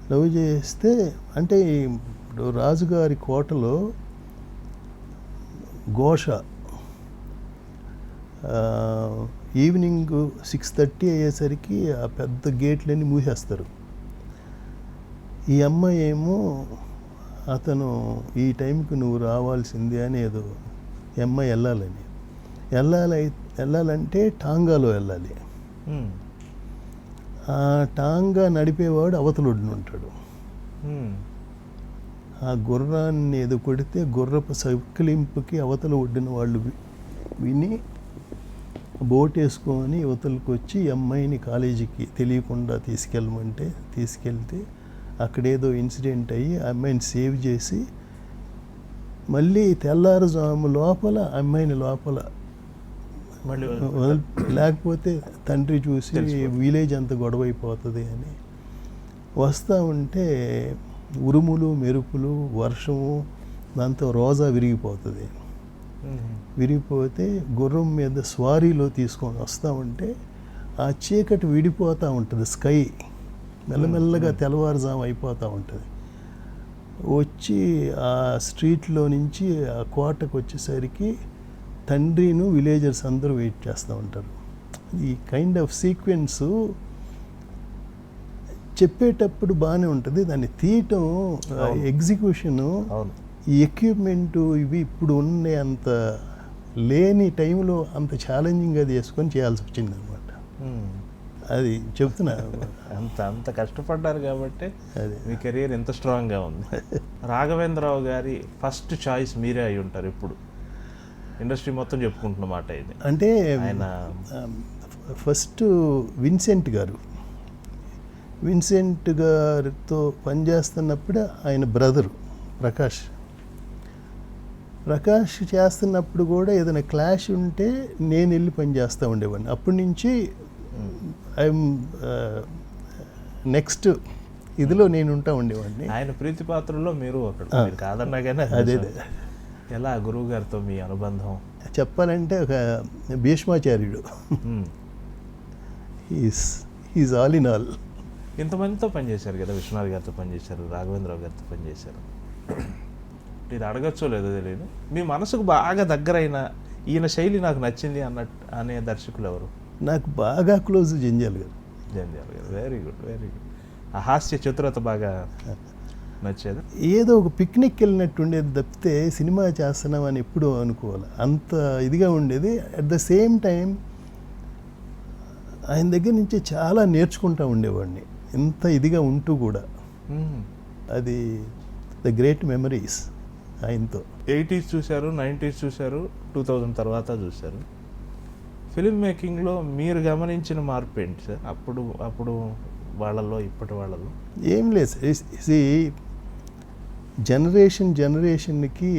లవ్ చేస్తే అంటే ఇప్పుడు రాజుగారి కోటలో ఘోష ఈవినింగ్ 6:30 అయ్యేసరికి ఆ పెద్ద గేట్లన్నీ మూసేస్తారు. ఈ అమ్మాయి ఏమో అతను ఈ టైంకి నువ్వు రావాల్సిందే అని ఏదో అమ్మాయి వెళ్ళాలంటే టాంగాలో వెళ్ళాలి. ఆ టాంగా నడిపేవాడు అవతలొడ్డున ఉంటాడు. ఆ గుర్రాన్ని ఏదో కొడితే గుర్రపు సకిలింపుకి అవతల ఒడ్డిన వాళ్ళు విని బోట్ వేసుకొని యువతలకు వచ్చి అమ్మాయిని కాలేజీకి తెలియకుండా తీసుకెళ్తే అక్కడేదో ఇన్సిడెంట్ అయ్యి అమ్మాయిని సేవ్ చేసి మళ్ళీ తెల్లారుజాము లోపల అమ్మాయిని లోపల లేకపోతే తండ్రి చూసి విలేజ్ అంతా గొడవ అయిపోతుంది అని వస్తూ ఉంటే ఉరుములు మెరుపులు వర్షము, దాంతో రోజా విరిగిపోతుంది. విరిగిపోతే గుర్రం మీద స్వారీలో తీసుకొని వస్తూ ఉంటే ఆ చీకటి విడిపోతూ ఉంటుంది. స్కై మెల్లమెల్లగా తెల్లవారుజాము అయిపోతూ ఉంటుంది. వచ్చి ఆ స్ట్రీట్లో నుంచి ఆ కోటకు వచ్చేసరికి తండ్రిను విలేజర్స్ అందరూ వెయిట్ చేస్తూ ఉంటారు. ఈ కైండ్ ఆఫ్ సీక్వెన్సు చెప్పేటప్పుడు బాగానే ఉంటుంది, దాన్ని తీయటం ఎగ్జిక్యూషను, ఈ ఎక్విప్మెంటు ఇవి ఇప్పుడు ఉండే అంత లేని టైంలో అంత ఛాలెంజింగ్గా చేసుకొని చేయాల్సి వచ్చింది అనమాట. అది చెప్తున్నా, అంత కష్టపడ్డారు కాబట్టి మీ కెరీర్ ఎంత స్ట్రాంగ్గా ఉంది. రాఘవేంద్రరావు గారి ఫస్ట్ చాయిస్ మీరే అయి ఉంటారు. ఇప్పుడు ఇండస్ట్రీ మొత్తం చెప్పుకుంటున్నమాట ఇది. అంటే ఆయన ఫస్ట్ విన్సెంట్ గారితో పనిచేస్తున్నప్పుడు ఆయన బ్రదరు ప్రకాష్ చేస్తున్నప్పుడు కూడా ఏదైనా క్లాష్ ఉంటే నేను వెళ్ళి పని చేస్తూ ఉండేవాడిని. అప్పటి నుంచి ఐఎమ్ నెక్స్ట్ ఇదిలో నేను ఉండేవాడిని. ఆయన ప్రీతి పాత్రలో మీరు ఒకడు, కాదన్నా కానీ అదే. ఎలా గురువు గారితో మీ అనుబంధం చెప్పాలంటే ఒక భీష్మాచార్యుడు. Is all in all. ఇంతమందితో పనిచేశారు కదా, విశ్వనాథ్ గారితో పనిచేశారు, రాఘవేంద్రరావు గారితో పనిచేశారు. ఇది అడగచ్చో లేదో తెలియదు, మీ మనసుకు బాగా దగ్గరైన ఈయన శైలి నాకు నచ్చింది అనే దర్శకులు ఎవరు? నాకు బాగా క్లోజ్ జంజాల్ గారు. Very good. ఆ హాస్య చతురత బాగా నచ్చేది. ఏదో ఒక పిక్నిక్ వెళ్ళినట్టు ఉండేది తప్పితే సినిమా చేస్తున్నామని ఎప్పుడూ అనుకోవాలి, అంత ఇదిగా ఉండేది. అట్ ద సేమ్ టైం ఆయన దగ్గర నుంచి చాలా నేర్చుకుంటూ ఉండేవాడిని, ఇంత ఇదిగా ఉంటూ కూడా. అది ద గ్రేట్ మెమరీస్ ఆయనతో. 80s చూశారు, 90s చూశారు, 2000 తర్వాత చూశారు. ఫిల్మ్ మేకింగ్లో మీరు గమనించిన మార్పు ఏంటి సార్? అప్పుడు వాళ్ళలో ఇప్పటి వాళ్ళలో ఏం లేదు. జనరేషన్కి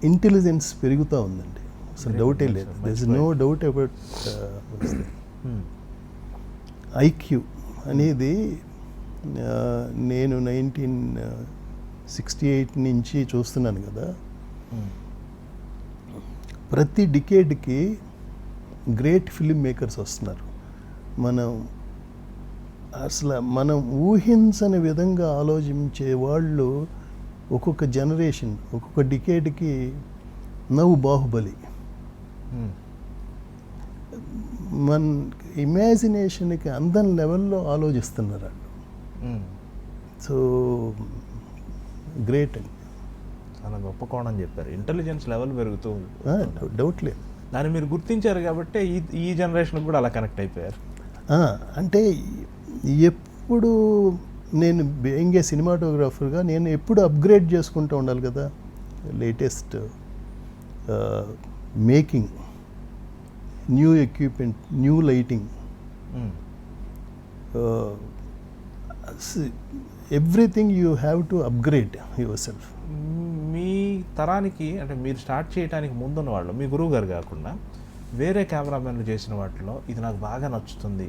ఇంటెలిజెన్స్ పెరుగుతూ ఉందండి, అసలు డౌటే లేదు. There is no doubt about IQ అనేది. నేను 1968 నుంచి చూస్తున్నాను కదా, ప్రతి డికేడ్కి గ్రేట్ ఫిల్మ్ మేకర్స్ వస్తున్నారు. మనం ఊహించని విధంగా ఆలోచించే వాళ్ళు ఒక్కొక్క జనరేషన్, ఒక్కొక్క డికేడ్కి. బాహుబలి మన ఇమాజినేషన్కి అందని లెవెల్లో ఆలోచిస్తున్నారు వాళ్ళు. సో గ్రేట్ అండి, చాలా గొప్ప కోణం చెప్పారు. ఇంటెలిజెన్స్ లెవెల్ పెరుగుతూ ఉంది, డౌట్ లేదు. దాన్ని మీరు గుర్తించారు కాబట్టి ఈ జనరేషన్ కూడా అలా కనెక్ట్ అయిపోయారు. అంటే ఎప్పుడు నేను బీయింగ్ ఏ సినిమాటోగ్రాఫర్గా నేను ఎప్పుడు అప్గ్రేడ్ చేసుకుంటూ ఉండాలి కదా, latest making, new equipment, new lighting, everything you have to upgrade yourself. మీ తరానికి అంటే మీరు స్టార్ట్ చేయడానికి ముందున్న వాళ్ళు, మీ గురువు గారు కాకుండా వేరే కెమెరామెన్లు చేసిన వాటిలో ఇది నాకు బాగా నచ్చుతుంది,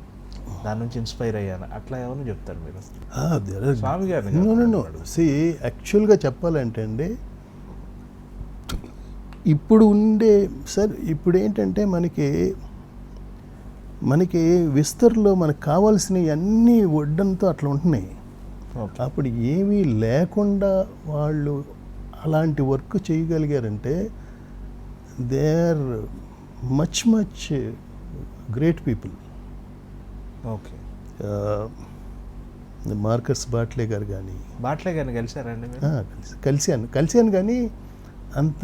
దాని నుంచి ఇన్స్పైర్ అయ్యాను, అట్లా ఏమని చెప్తారు మీరు? స్వామి గారిని సి యాక్చువల్గా చెప్పాలంటే అండి, ఇప్పుడు ఉండే సార్ ఇప్పుడు ఏంటంటే మనకి విస్తర్లో మనకు కావాల్సినవి అన్నీ వడ్డంతో అట్లా ఉంటున్నాయి. అప్పుడు ఏమీ లేకుండా వాళ్ళు అలాంటి వర్క్ చేయగలిగారంటే they are much great people. Okay, Marcus Bartley గారు కానీ. బాట్లే గారిని కలిసారండి మీరు? కలిశాను కానీ అంత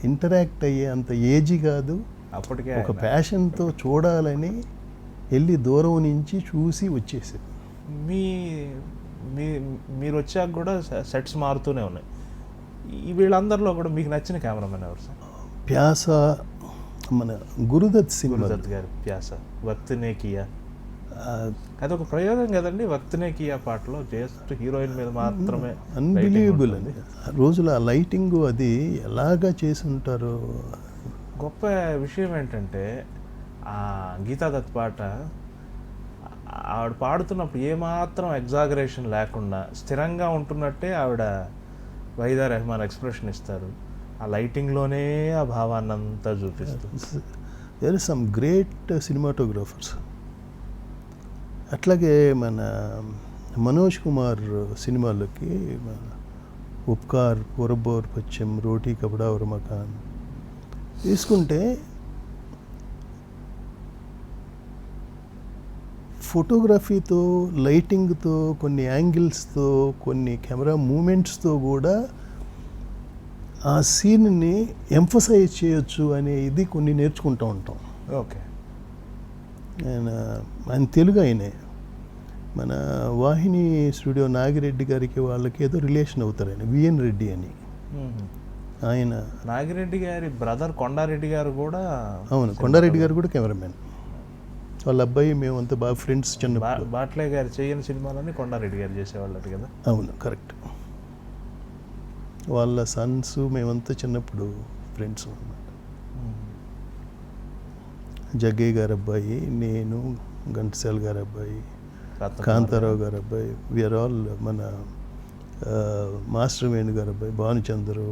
ఇంటరాక్ట్ అయ్యే అంత ఏజీ కాదు. అప్పటికే ఒక ప్యాషన్తో చూడాలని వెళ్ళి దూరం నుంచి చూసి వచ్చేసారు. మీరు వచ్చాక కూడా సెట్స్ మారుతూనే ఉన్నాయి. వీళ్ళందరిలో కూడా మీకు నచ్చిన కెమెరామెన్ ఎవరు సార్? ప్యాస, మన గురుదత్ గురుదత్ గారి ప్యాస, వక్తనే కియా, అదొక ప్రయోగం కదండి. వక్తనే కియా పాటలో జస్ట్ హీరోయిన్ మీద మాత్రమే అన్బిలీవబుల్ అండి. రోజులు ఆ లైటింగ్ అది ఎలాగా చేసి ఉంటారో. గొప్ప విషయం ఏంటంటే ఆ గీతాదత్ పాట ఆవిడ పాడుతున్నప్పుడు ఏమాత్రం ఎగ్జాగరేషన్ లేకుండా స్థిరంగా ఉంటున్నట్టే ఆవిడ వహీదా రెహమాన్ ఎక్స్ప్రెషన్ ఇస్తారు. ఆ లైటింగ్లోనే ఆ భావాన్ని అంతా చూపిస్తుంది. There is some great cinematographers. అట్లాగే మన మనోజ్ కుమార్ సినిమాలకి ఉపకార్, పూరబోర్ పశ్చిమ్, రోటీ కపడా ఔర్ మకాన్ తీసుకుంటే ఫోటోగ్రఫీతో, లైటింగ్తో, కొన్ని యాంగిల్స్తో, కొన్ని కెమెరా మూమెంట్స్తో కూడా ఆ సీన్ని ఎంఫసైజ్ చేయొచ్చు అనే ఇది కొన్ని నేర్చుకుంటూ ఉంటాం. ఓకే, ఆయన తెలుగు ఆయనే. మన వాహిని స్టూడియో నాగిరెడ్డి గారికి వాళ్ళకి ఏదో రిలేషన్ అవుతారు ఆయన, విఎన్ రెడ్డి అని. ఆయన నాగిరెడ్డి గారి బ్రదర్ కొండారెడ్డి గారు కూడా. అవును, కొండారెడ్డి గారు కూడా కెమెరామెన్. వాళ్ళ అబ్బాయి మేమంతా బాగా ఫ్రెండ్స్ చిన్నప్పుడు. బాట్లే గారు చేయని సినిమాలన్నీ కొండారెడ్డి గారు చేసేవాళ్ళు కదా. అవును, కరెక్ట్. వాళ్ళ సన్స్ మేమంతా చిన్నప్పుడు ఫ్రెండ్స్ అన్నమాట. జగ్గయ్య గారి అబ్బాయి, నేను, ఘంటసాల గారి అబ్బాయి, కాంతారావు గారి అబ్బాయి, వీఆర్ ఆల్ మన మాస్టర్ వేణు గారి అబ్బాయి, భానుచంద్రు,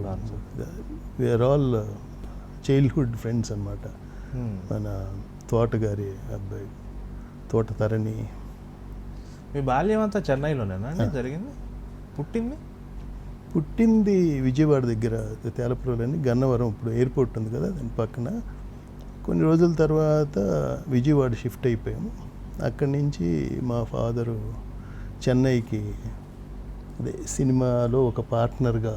వీఆర్ ఆల్ చైల్డ్హుడ్ ఫ్రెండ్స్ అన్నమాట. మన తోటగారి అబ్బాయి, తోట తరణి. మీ బాల్యం అంతా చెన్నైలోనేనా జరిగింది? పుట్టింది విజయవాడ దగ్గర తేలపురంలోని గన్నవరం, ఇప్పుడు ఎయిర్పోర్ట్ ఉంది కదా దాని పక్కన. కొన్ని రోజుల తర్వాత విజయవాడ షిఫ్ట్ అయిపోయాము. అక్కడి నుంచి మా ఫాదరు చెన్నైకి అదే సినిమాలో ఒక పార్ట్నర్గా,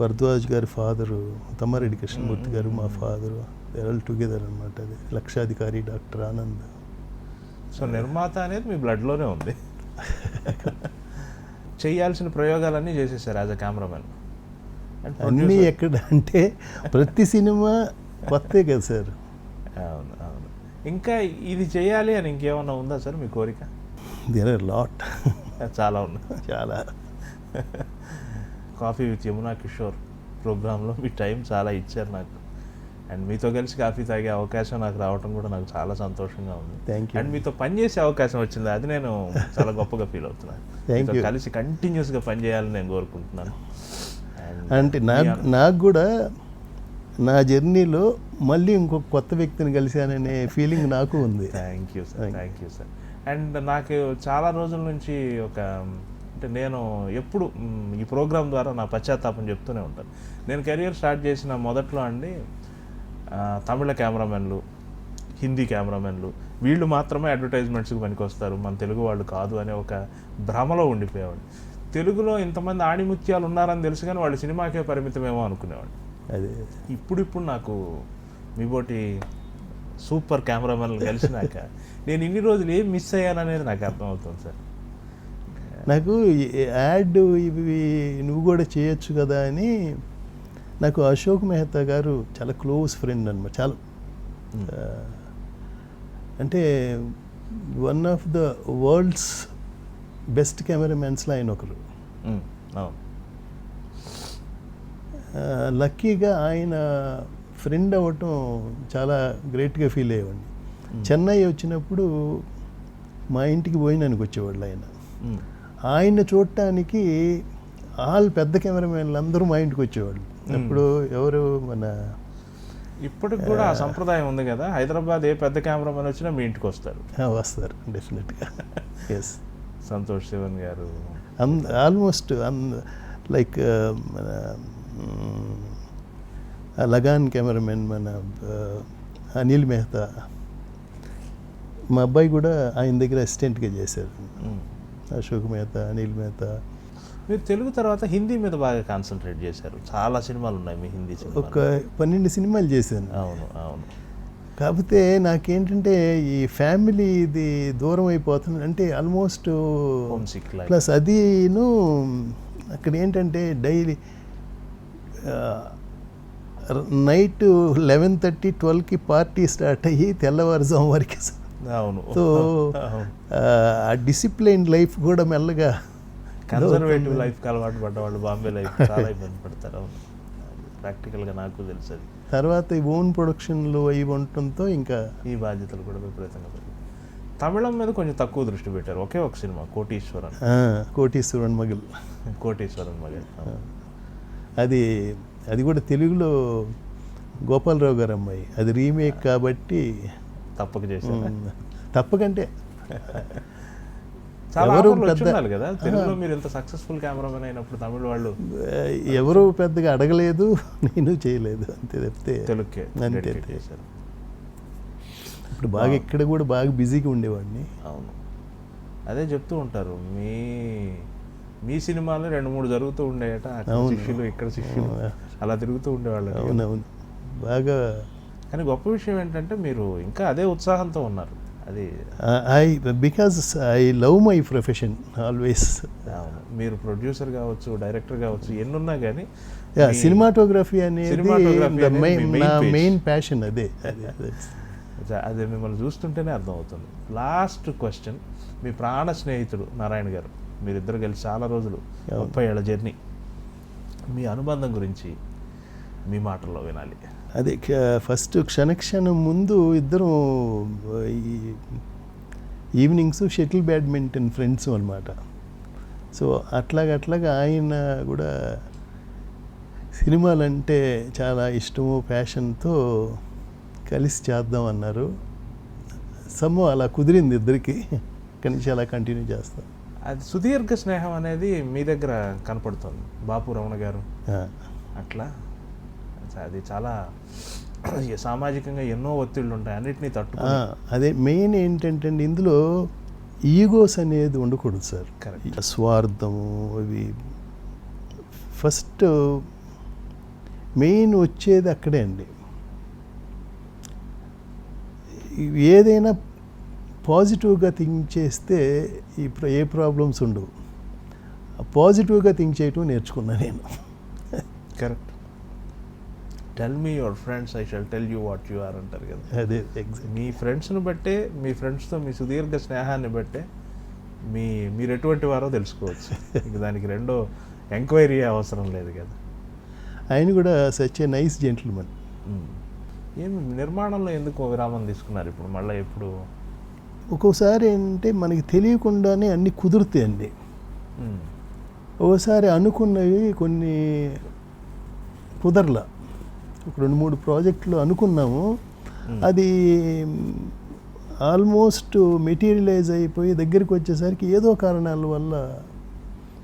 భరద్వాజ్ గారి ఫాదరు తమ్మారెడ్డి కృష్ణమూర్తి గారు, మా ఫాదరు, ఆల్ టుగెదర్ అనమాట. అది లక్షాధికారి డాక్టర్ ఆనంద్. సో నిర్మాత అనేది మీ బ్లడ్లోనే ఉంది. చేయాల్సిన ప్రయోగాలన్నీ చేసేసారు యాజ్ అ కెమెరామెన్. అన్నీ ఎక్కడ అంటే ప్రతి సినిమా కొత్తే కదా సార్. అవును అవును. ఇంకా ఇది చేయాలి అని ఇంకేమన్నా ఉందా సార్ మీ కోరిక? దేర్ ఆర్ లాట్, చాలా ఉన్నాయి, చాలా. కాఫీ విత్ యమునా కిషోర్ ప్రోగ్రాంలో మీ టైం చాలా ఇచ్చారు నాకు. అండ్ మీతో కలిసి కాఫీ తాగే అవకాశం నాకు రావడం కూడా నాకు చాలా సంతోషంగా ఉంది. Thank you. అండ్ మీతో పనిచేసే అవకాశం వచ్చింది, అది నేను చాలా గొప్పగా ఫీల్ అవుతున్నాను. మీతో కలిసి కంటిన్యూస్గా పనిచేయాలని నేను కోరుకుంటున్నాను. అంటే నాకు కూడా నా జర్నీలో మళ్ళీ ఇంకొక కొత్త వ్యక్తిని కలిశాననే ఫీలింగ్ నాకు ఉంది. Thank you sir, thank you sir. And నాకు చాలా రోజుల నుంచి అంటే నేను ఎప్పుడు ఈ ప్రోగ్రామ్ ద్వారా నా పశ్చాత్తాపం చెప్తూనే ఉంటాను. నేను కెరియర్ స్టార్ట్ చేసిన మొదట్లో అండి తమిళ కెమెరామెన్లు, హిందీ కెమెరామెన్లు వీళ్ళు మాత్రమే అడ్వర్టైజ్మెంట్స్కి పనికొస్తారు, మన తెలుగు వాళ్ళు కాదు అనే ఒక భ్రమలో ఉండిపోయేవాడు. తెలుగులో ఇంతమంది ఆణిముత్యాలు ఉన్నారని తెలుసు కానీ వాళ్ళు సినిమాకే పరిమితమేమో అనుకునేవాడు. అదే ఇప్పుడు నాకు మీబోటి సూపర్ కెమెరామెన్లు కలిసినాక నేను ఇన్ని రోజులు ఏం మిస్ అయ్యాననేది నాకు అర్థమవుతుంది సార్. నాకు యాడ్ ఇవి నువ్వు కూడా చేయొచ్చు కదా అని నాకు అశోక్ మెహతా గారు చాలా క్లోజ్ ఫ్రెండ్ అనమాట. చాలా అంటే one of the world's best కెమెరామెన్స్లో ఆయన ఒకరు. లక్కీగా ఆయన ఫ్రెండ్ అవ్వటం చాలా గ్రేట్గా ఫీల్ అయ్యేవాడిని. చెన్నై వచ్చినప్పుడు మా ఇంటికి పోయినానికి వచ్చేవాళ్ళు ఆయన. ఆయన చూడటానికి ఆల్ పెద్ద కెమెరామెన్లు అందరూ మా ఇంటికి వచ్చేవాళ్ళు. అప్పుడు ఎవరు మన ఇప్పటికి కూడా ఆ సంప్రదాయం ఉంది కదా, హైదరాబాద్ ఏ పెద్ద కెమెరామెన్ వచ్చినా మీ ఇంటికి వస్తారు. వస్తారు డెఫినెట్గా. ఎస్, సంతోష్ శివన్ గారు ఆల్మోస్ట్ లైక్ మన లగాన్ కెమెరామెన్ మన అనిల్ మెహతా, మా అబ్బాయి కూడా ఆయన దగ్గర అసిస్టెంట్గా చేశారు. అశోక్ మెహతా, అనిల్ మెహతా. మీరు తెలుగు తర్వాత హిందీ మీద బాగా కాన్సన్ట్రేట్ చేశారు. చాలా సినిమాలు ఉన్నాయి మీ హిందీ సినిమా. ఒక 12 సినిమాలు చేశాను. అవును అవును. కాకపోతే నాకేంటంటే ఈ ఫ్యామిలీ ఇది దూరం అయిపోతుంది అంటే ఆల్మోస్ట్. ప్లస్ అదిను అక్కడ ఏంటంటే డైలీ నైట్ 11:30, 12కి పార్టీ స్టార్ట్ అయ్యి తెల్లవారుజాము వరకు. అవును. సో ఆ డిసిప్లైన్ లైఫ్ కూడా మెల్లగా కన్సర్వేటివ్ లైఫ్కి అలవాటు పడ్డ వాళ్ళు బాంబే లైఫ్ చాలా ఇబ్బంది పడతారు. అవును, ప్రాక్టికల్గా నాకు తెలుసు అది. తర్వాత ఈ ఓన్ ప్రొడక్షన్లు అవి ఉండటంతో ఇంకా ఈ బాధ్యతలు కూడా విపరీతంగా పెరిగాయి. తమిళం మీద కొంచెం తక్కువ దృష్టి పెట్టారు. ఒకే ఒక సినిమా కోటీశ్వరన్. కోటీశ్వరన్ మగల్. కోటీశ్వరన్ మగల్. అది కూడా తెలుగులో గోపాలరావు గారు అమ్మాయి. అది రీమేక్ కాబట్టి తప్పక చేశారు. తప్పకంటే ఎవరు పెద్ద కదా తెలుగులో మీరు ఇంత సక్సెస్ఫుల్ కెమెరామెన్ అయినప్పుడు తమిళ వాళ్ళు ఎవరు పెద్దగా అడగలేదు, నేను చేయలేదు అంతే తప్పితే తెలుగుకే అంతే చేశారు. ఇప్పుడు బాగా ఇక్కడ కూడా బాగా బిజీగా ఉండేవాడిని. అవును, అదే చెప్తూ ఉంటారు మీ సినిమాలు 2-3 జరుగుతూ ఉండేయట. శిష్యులు ఇక్కడ శిష్యులు అలా తిరుగుతూ ఉండేవాళ్ళు. అవునవును, బాగా. కానీ గొప్ప విషయం ఏంటంటే మీరు ఇంకా అదే ఉత్సాహంతో ఉన్నారు. అది because I love my profession always. అవును, మీరు ప్రొడ్యూసర్ కావచ్చు, డైరెక్టర్ కావచ్చు, ఎన్నున్నా కానీ సినిమాటోగ్రఫీ అనేది నా మెయిన్ ప్యాషన్. అదే మిమ్మల్ని చూస్తుంటేనే అర్థమవుతుంది. లాస్ట్ క్వశ్చన్, మీ ప్రాణ స్నేహితుడు నారాయణ గారు, మీరిద్దరు కలిసి చాలా రోజులు 30 ఏళ్ల జర్నీ, మీ అనుబంధం గురించి మీ మాటల్లో వినాలి. అదే ఫస్ట్ క్షణక్షణం ముందు ఇద్దరం ఈవినింగ్స్ షటిల్ బ్యాడ్మింటన్ ఫ్రెండ్స్ అనమాట. సో అట్లాగా ఆయన కూడా సినిమాలంటే చాలా ఇష్టము, ప్యాషన్తో కలిసి చేద్దాం అన్నారు. సమ్మో అలా కుదిరింది ఇద్దరికి. ఇక్కడి నుంచి అలా కంటిన్యూ చేస్తాం. అది సుదీర్ఘ స్నేహం అనేది మీ దగ్గర కనపడుతుంది. బాపు రమణ గారు అట్లా అది చాలా సామాజికంగా ఎన్నో ఒత్తిళ్ళు ఉంటాయి, అన్నిటినీ తట్టుకుని. అదే మెయిన్ ఏంటంటే ఇందులో ఈగోస్ అనేది ఉండకూడదు సార్. కరెక్ట్. స్వార్థము అవి ఫస్ట్ మెయిన్ వచ్చేది అక్కడే అండి. ఏదైనా పాజిటివ్గా థింక్ చేస్తే ఏ ప్రాబ్లమ్స్ ఉండవు. పాజిటివ్గా థింక్ చేయటం నేర్చుకున్నాను నేను. Correct. Tell me your friends, I shall tell you what you are అంటారు కదా. అదే మీ ఫ్రెండ్స్ని బట్టే, మీ ఫ్రెండ్స్తో మీ సుదీర్ఘ స్నేహాన్ని బట్టే మీరు ఎటువంటి వారో తెలుసుకోవచ్చు. ఇంక దానికి రెండో ఎంక్వైరీ అవసరం లేదు కదా. ఆయన కూడా సచ్ ఏ నైస్ జెంటిల్మన్. ఏమి నిర్మాణంలో ఎందుకు విరామం తీసుకున్నారు ఇప్పుడు మళ్ళీ? ఎప్పుడు ఒక్కోసారి ఏంటంటే మనకి తెలియకుండానే అన్నీ కుదురుతాయండి. ఒకసారి అనుకున్నవి కొన్ని కుదరలా. ఒక 2-3 ప్రాజెక్టులు అనుకున్నాము, అది ఆల్మోస్ట్ మెటీరియలైజ్ అయిపోయి దగ్గరికి వచ్చేసరికి ఏదో కారణాల వల్ల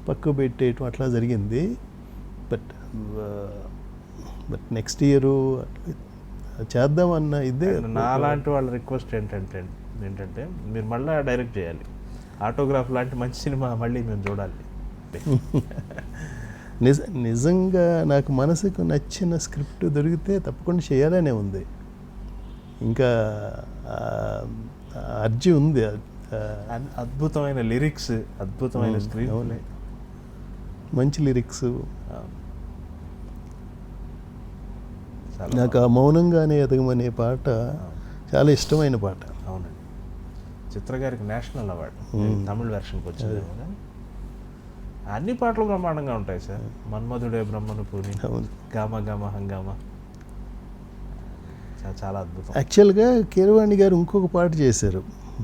పక్క పెట్టేయటం అట్లా జరిగింది. బట్ నెక్స్ట్ ఇయరు చేద్దామన్న ఇదే. నాలాంటి వాళ్ళ రిక్వెస్ట్ ఏంటంటే మీరు మళ్ళీ డైరెక్ట్ చేయాలి. ఆటోగ్రాఫ్ లాంటి మంచి సినిమా మళ్ళీ మేము చూడాలి. నిజంగా నాకు మనసుకు నచ్చిన స్క్రిప్ట్ దొరికితే తప్పకుండా చేయాలనే ఉంది. ఇంకా అర్జీ ఉంది. అద్భుతమైన లిరిక్స్, అద్భుతమైన స్క్రీన్, మంచి లిరిక్స్. నాకు ఆ మౌనంగానే ఎదగమనే పాట చాలా ఇష్టమైన పాట. అవునండి. చిత్ర గారికి నేషనల్ అవార్డు తమిళ వెర్షన్కి వచ్చింది. అన్ని పాటలు బ్రహ్మాండంగా ఉంటాయి సార్. మన్మధుడే బ్రహ్మను పూని, గామ గామ హంగామ, చాలా అద్భుతం. యాక్చువల్గా కీరవాణి గారు ఇంకొక పాట చేశారు,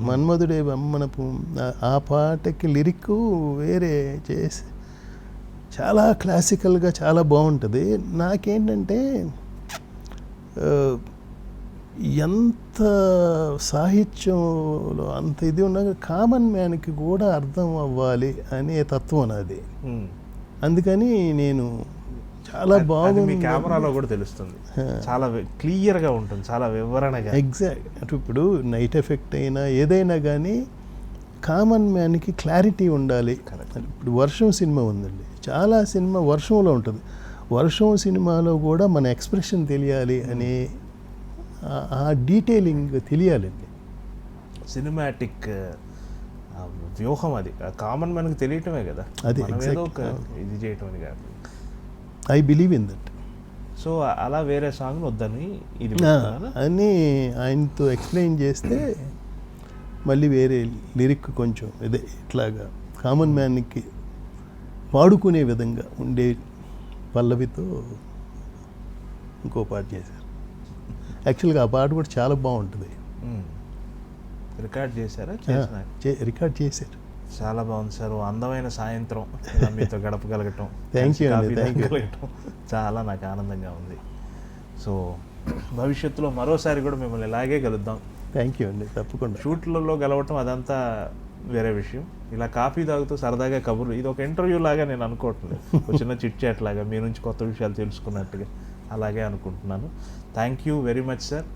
మన్మధుడే బ్రహ్మన ఆ పాటకి లిరిక్ వేరే చేసి చాలా క్లాసికల్గా చాలా బాగుంటుంది. నాకేంటంటే ఎంత సాహిత్యంలో అంత ఇది ఉన్నా కామన్ మ్యాన్కి కూడా అర్థం అవ్వాలి అనే తత్వం నాది. అందుకని నేను చాలా బాగుంది. కెమెరాలో కూడా తెలుస్తుంది, చాలా క్లియర్గా ఉంటుంది, చాలా వివరణగా. ఎగ్జాక్ట్. అంటే ఇప్పుడు నైట్ ఎఫెక్ట్ అయినా ఏదైనా కానీ కామన్ మ్యాన్కి క్లారిటీ ఉండాలి. ఇప్పుడు వర్షం సినిమా ఉందండి, చాలా సినిమా వర్షంలో ఉంటుంది. వర్షం సినిమాలో కూడా మన ఎక్స్ప్రెషన్ తెలియాలి అనే ఆ డీటెయిలింగ్ తెలియాలండి. సినిమాటిక్ వ్యూహం అది కామన్ మ్యాన్కి తెలియటమే కదా, అది ఏదో ఒక ఇది చేయటం అని కాదు. I believe in that. So అలా వేరే సాంగ్ వద్దని ఇది అని ఆయనతో ఎక్స్ప్లెయిన్ చేస్తే మళ్ళీ వేరే లిరిక్ కొంచెం ఇదే ఇట్లాగా కామన్ మ్యాన్కి పాడుకునే విధంగా ఉండే పల్లవితో ఇంకో పాట చేశారు. యాక్చువల్గా ఆ పాట కూడా చాలా బాగుంటుంది. రికార్డ్ చేశారా? రికార్డ్ చేశారు. చాలా బాగుంది సార్. అందమైన సాయంత్రం మీతో గడపగలగటం, థ్యాంక్ యూ. చాలా నాకు ఆనందంగా ఉంది. సో భవిష్యత్తులో మరోసారి కూడా మిమ్మల్ని ఇలాగే కలుద్దాం. థ్యాంక్ యూ అండి, తప్పకుండా. షూట్లలో గెలవటం అదంతా వేరే విషయం. ఇలా కాఫీ తాగుతూ సరదాగా కబుర్లు, ఇది ఒక ఇంటర్వ్యూ లాగా నేను అనుకోవట్లేదు, ఒక చిన్న చిట్ చాట్ లాగా మీ నుంచి కొత్త విషయాలు తెలుసుకున్నట్టుగా అలాగే అనుకుంటున్నాను. Thank you very much sir.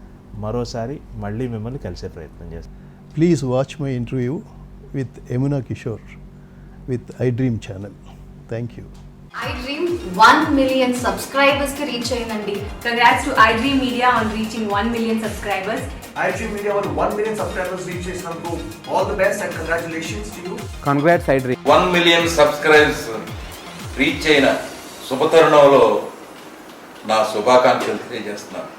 మరోసారి మళ్ళీ మిమ్మల్ని కలిసే ప్రయత్నం చేస్తాను. Please watch my interview with Yamuna Kishore with I dream channel. Thank you. iDream 1 million subscribers కి రీచ్ అయిందండి. Congrats to iDream Media on reaching 1 million subscribers. iDream Media వాళ్ళు 1 million subscribers reach చేసినందుకు all the best and congratulations to you. Congrats iDream. 1 million subscribers reach అయిన శుభతరుణంలో నా శుభాకాంక్షలు తెలియజేస్తున్నాను.